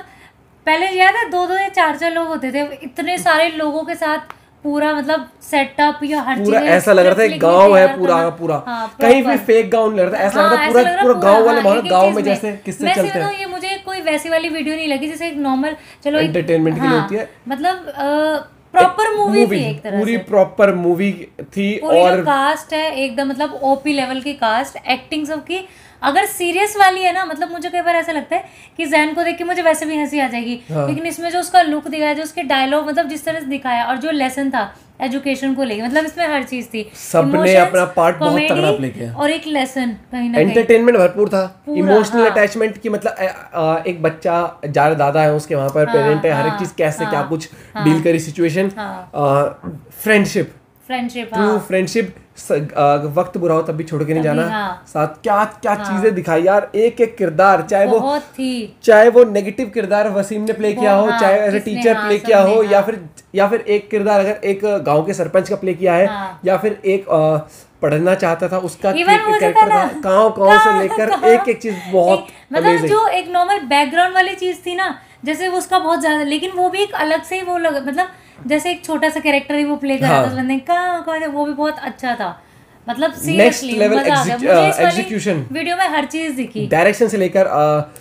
पहले याद है 2-2 या 4-4 लोग होते थे, इतने सारे लोगों के साथ पूरा, मतलब सेटअप या हर पूरा ऐसा लग रहा था एक गांव है पूरा का पूरा। कहीं भी फेक गांव नहीं लग रहा था, ऐसा लग रहा था पूरा गांव वाले माहौल, गांव में जैसे किससे चलते हैं। ये मुझे कोई वैसी वाली वीडियो नहीं लगी जैसे एक नॉर्मल, चलो एंटरटेनमेंट के लिए होती है, मतलब प्रॉपर मूवी थी एक तरह से, पूरी प्रॉपर मूवी थी। और कास्ट है एकदम, मतलब ओपी लेवल की कास्ट, एक्टिंग सबकी। अगर सीरियस वाली है ना, मतलब मुझे कई बार ऐसा लगता है कि जैन को देख के मुझे वैसे भी हंसी आ जाएगी, लेकिन इसमें जो उसका लुक दिखाया, जो उसके डायलॉग, मतलब जिस तरह से दिखाया, और जो लेसन था एजुकेशन को लेके, मतलब इसमें हर चीज थी, सबने अपना पार्ट बहुत तगड़ा प्ले किया, और एक लेसन कहीं ना कहीं, एंटरटेनमेंट भरपूर था, इमोशनल अटैचमेंट की, मतलब एक बच्चा जा दादा है उसके, वहां पर पेरेंट है, हर एक चीज कैसे क्या कुछ डील करी सिचुएशन, फ्रेंडशिप, ट्रू फ्रेंडशिप, वक्त बुरा हो तब भी छोड़ के नहीं जाना, साथ क्या क्या चीजें दिखाई यार, एक एक किरदार, चाहे वो नेगेटिव किरदार वसीम ने प्ले किया हो, चाहे एज ए टीचर प्ले किया हो, या फिर एक किरदार अगर एक गांव के सरपंच का प्ले किया है, या फिर एक पढ़ना चाहता था उसका कैरेक्टर था, गाँव से लेकर एक एक चीज बहुत मतलब जो एक नॉर्मल बैकग्राउंड वाली चीज थी ना, जैसे उसका बहुत ज्यादा, लेकिन वो भी एक अलग से ही वो लगा, मतलब जैसे एक छोटा सा कैरेक्टर ही वो प्ले कर रहा था उस बंदे का, वो भी बहुत अच्छा था, मतलब सीरियसली मजा आ गया मुझे। एग्जीक्यूशन वीडियो में हर चीज दिखी, डायरेक्शन से लेकर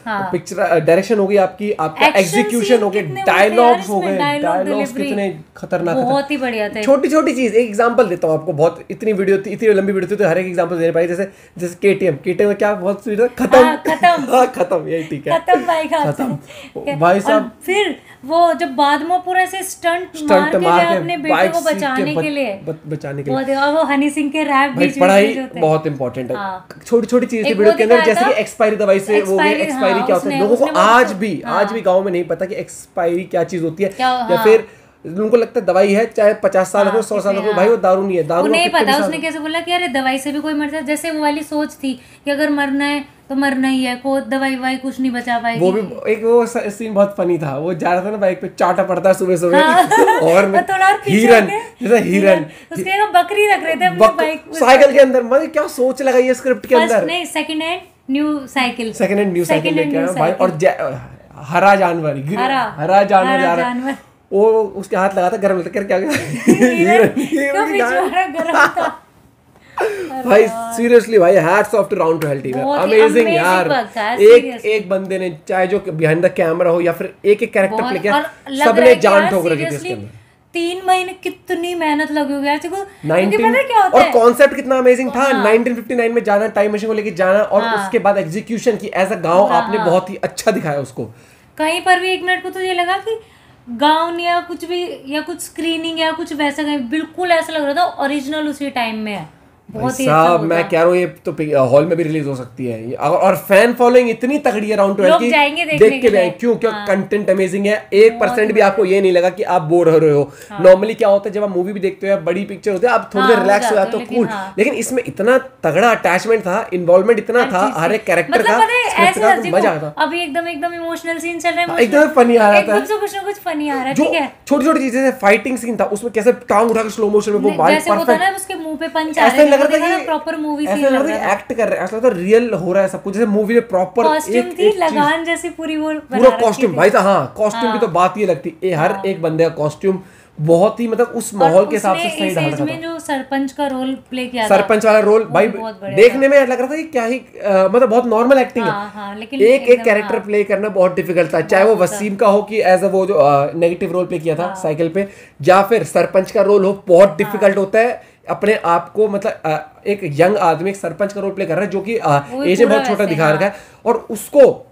पिक्चर डायरेक्शन हो गई आपकी, आपका एग्जीक्यूशन हो गया, डायलॉग्स हो गए, डायलॉग्स कितने खतरनाक, बहुत ही बढ़िया थे। छोटी छोटी चीज, एक एग्जांपल देता हूँ आपको, बहुत इतनी वीडियो थी, इतनी लंबी वीडियो थी तो हर एक एग्जांपल दे पाई, जैसे केटीएम में क्या बहुत खत्म, यही ठीक है, खत्म भाई साहब। फिर वो जब बाद में पूरा ऐसे स्टंट मार के अपने बेटे को बचाने के लिए, और वो हनी सिंह के रैप भाई, पढ़ाई बहुत इंपॉर्टेंट है, छोटी छोटी चीज थी वीडियो के अंदर, जैसे कि एक्सपायरी दवाई से वो एक्सपायरी क्या होता है, लोगों को आज भी गांव में नहीं पता कि एक्सपायरी क्या चीज होती है, या फिर उनको लगता है दवाई है, चाहे 50 साल हो 100 साल हो, भाई वो दारू नहीं है, दारू नहीं पता। उसने कैसे बोला कि अरे दवाई से भी कोई मर जाए, जैसे वो वाली सोच थी कि अगर मरना है तो मरना ही है, को दवाई वाई कुछ नहीं बचा पाएगी। वो भी एक वो सीन बहुत फनी था, वो जा रहा था ना बाइक पे, चाटा पड़ता है सुबह सुबह, और हिरन, जैसे हिरन, उसके बकरी रख रहे थे अपनी बाइक साइकिल के अंदर। मतलब क्या सोच लगाई है स्क्रिप्ट के अंदर। नहीं, सेकंड हैंड न्यू साइकिल लेके आया भाई, और हरा जानवर, हरा जानवर जा रहा है, वो उसके हाथ लगा था, गर्म लगता क्या भाई, सीरियसली भाई, hats off to round two hell team, amazing यार। एक बंदे ने, चाहे जो बिहाइंड द कैमरा हो या फिर एक कैरेक्टर प्ले किया, सबने जान ठोक रखी थी इसके अंदर। 3 महीने कितनी मेहनत लगी होगी यार देखो, 19 पता है क्या होता और है कॉन्सेप्ट कितना अमेजिंग था। हाँ। 1959 में जाना, टाइम मशीन को लेके जाना, और हाँ। उसके बाद एग्जीक्यूशन की एज अ गांव हाँ, आपने हाँ। बहुत ही अच्छा दिखाया उसको। कहीं पर भी 1 मिनट को तो ये लगा कि गाउन या कुछ भी या कुछ स्क्रीनिंग या कुछ वैसा, कहीं बिल्कुल ऐसा लग रहा था ओरिजिनल उसी टाइम में है। बहुत ही अच्छा साहब होता। मैं कह रहा हूँ ये तो हॉल में भी रिलीज हो सकती है और फैन फॉलोइंग इतनी तगड़ी है राउंड 12 लोग की, जाएंगे देखने देख के के भी लिए। आएंगे। क्यों? हाँ। कंटेंट अमेजिंग है। 1% भी आपको ये नहीं लगा कि आप बोर हो रहे हो। नॉर्मली क्या होता है जब आप मूवी भी देखते हो या बड़ी पिक्चर होती है आप थोड़ी देर रिलैक्स हो जाते हो, कूल। लेकिन इसमें इतना तगड़ा अटैचमेंट था, इन्वॉल्वमेंट इतना था हर एक कैरेक्टर का, मजा आता। अभी एकदम इमोशनल सीन चल रहा है, एकदम फनी आ रहा था, एकदम से कुछ ना कुछ फनी आ रहा है। ठीक है, छोटी छोटी चीजें, जैसे फाइटिंग सीन था उसमें कैसे टांग उठा के स्लो मोशन में वो बाल जैसे होता है ना उसके मुंह पे पंच आ ऐसा रहे लग रहा था हैं, कि प्रॉपर मूवी ऐसा सीन लग लग रहा था रहा कि था। एक्ट कर रहे हैं, ऐसा लगता है रियल हो रहा है सब कुछ, जैसे मूवी में प्रॉपर कॉस्ट्यूम थी, लगान जैसी पूरी वो पूरा कॉस्ट्यूम भाई था। हाँ, कॉस्ट्यूम की तो बात ये लगती है, हर एक बंदे का कॉस्ट्यूम बहुत ही मतलब उस माहौल के हिसाब से सही ढाल रहा था। जो सरपंच का रोल प्ले किया था, सरपंच वाला रोल भाई देखने में लग रहा था कि क्या ही मतलब बहुत नॉर्मल एक्टिंग है, लेकिन एक कैरेक्टर प्ले करना बहुत डिफिकल्ट था, चाहे वो वसीम का हो कि एज अ वो जो नेगेटिव रोल प्ले किया था साइकिल पे, या फिर सरपंच का रोल हो, बहुत डिफिकल्ट होता है अपने आप को, मतलब एक यंग आदमी एक सरपंच का रोल प्ले कर रहा है जो कि एज में बहुत छोटा दिखा रखा है, और उसको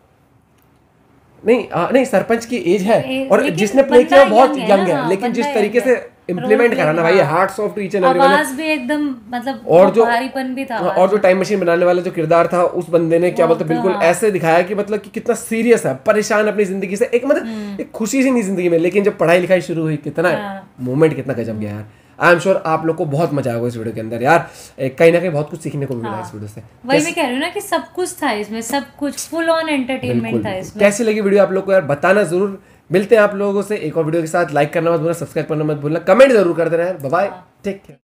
नहीं सरपंच की एज है और जिसने प्ले किया बहुत यंग है, लेकिन जिस तरीके से इम्प्लीमेंट करा ना भाई, hats off to each and everyone. आवाज भी एकदम मतलब और जो भारीपन भी था, और जो टाइम मशीन बनाने वाला जो किरदार था उस बंदे ने क्या बोलते बिल्कुल ऐसे दिखाया कि मतलब कि कितना सीरियस है, परेशान अपनी जिंदगी से, एक मतलब एक खुशी सी नहीं जिंदगी में, लेकिन जब पढ़ाई लिखाई शुरू हुई कितना मोमेंट कितना गजब गया यार। आई एम श्योर आप लोग को बहुत मजा आएगा इस वीडियो के अंदर यार, कहीं ना कहीं बहुत कुछ सीखने को मिला इस वीडियो से। वही मैं कह रही हूँ ना कि सब कुछ था इसमें, सब कुछ फुल ऑन एंटरटेनमेंट था इसमें। कैसी लगी वीडियो आप लोग को यार बताना जरूर। मिलते हैं आप लोगों से एक और वीडियो के साथ, लाइक करना मत भूलना, सब्सक्राइब करना मत भूलना, कमेंट जरूर कर देना यार। Bye bye, take care.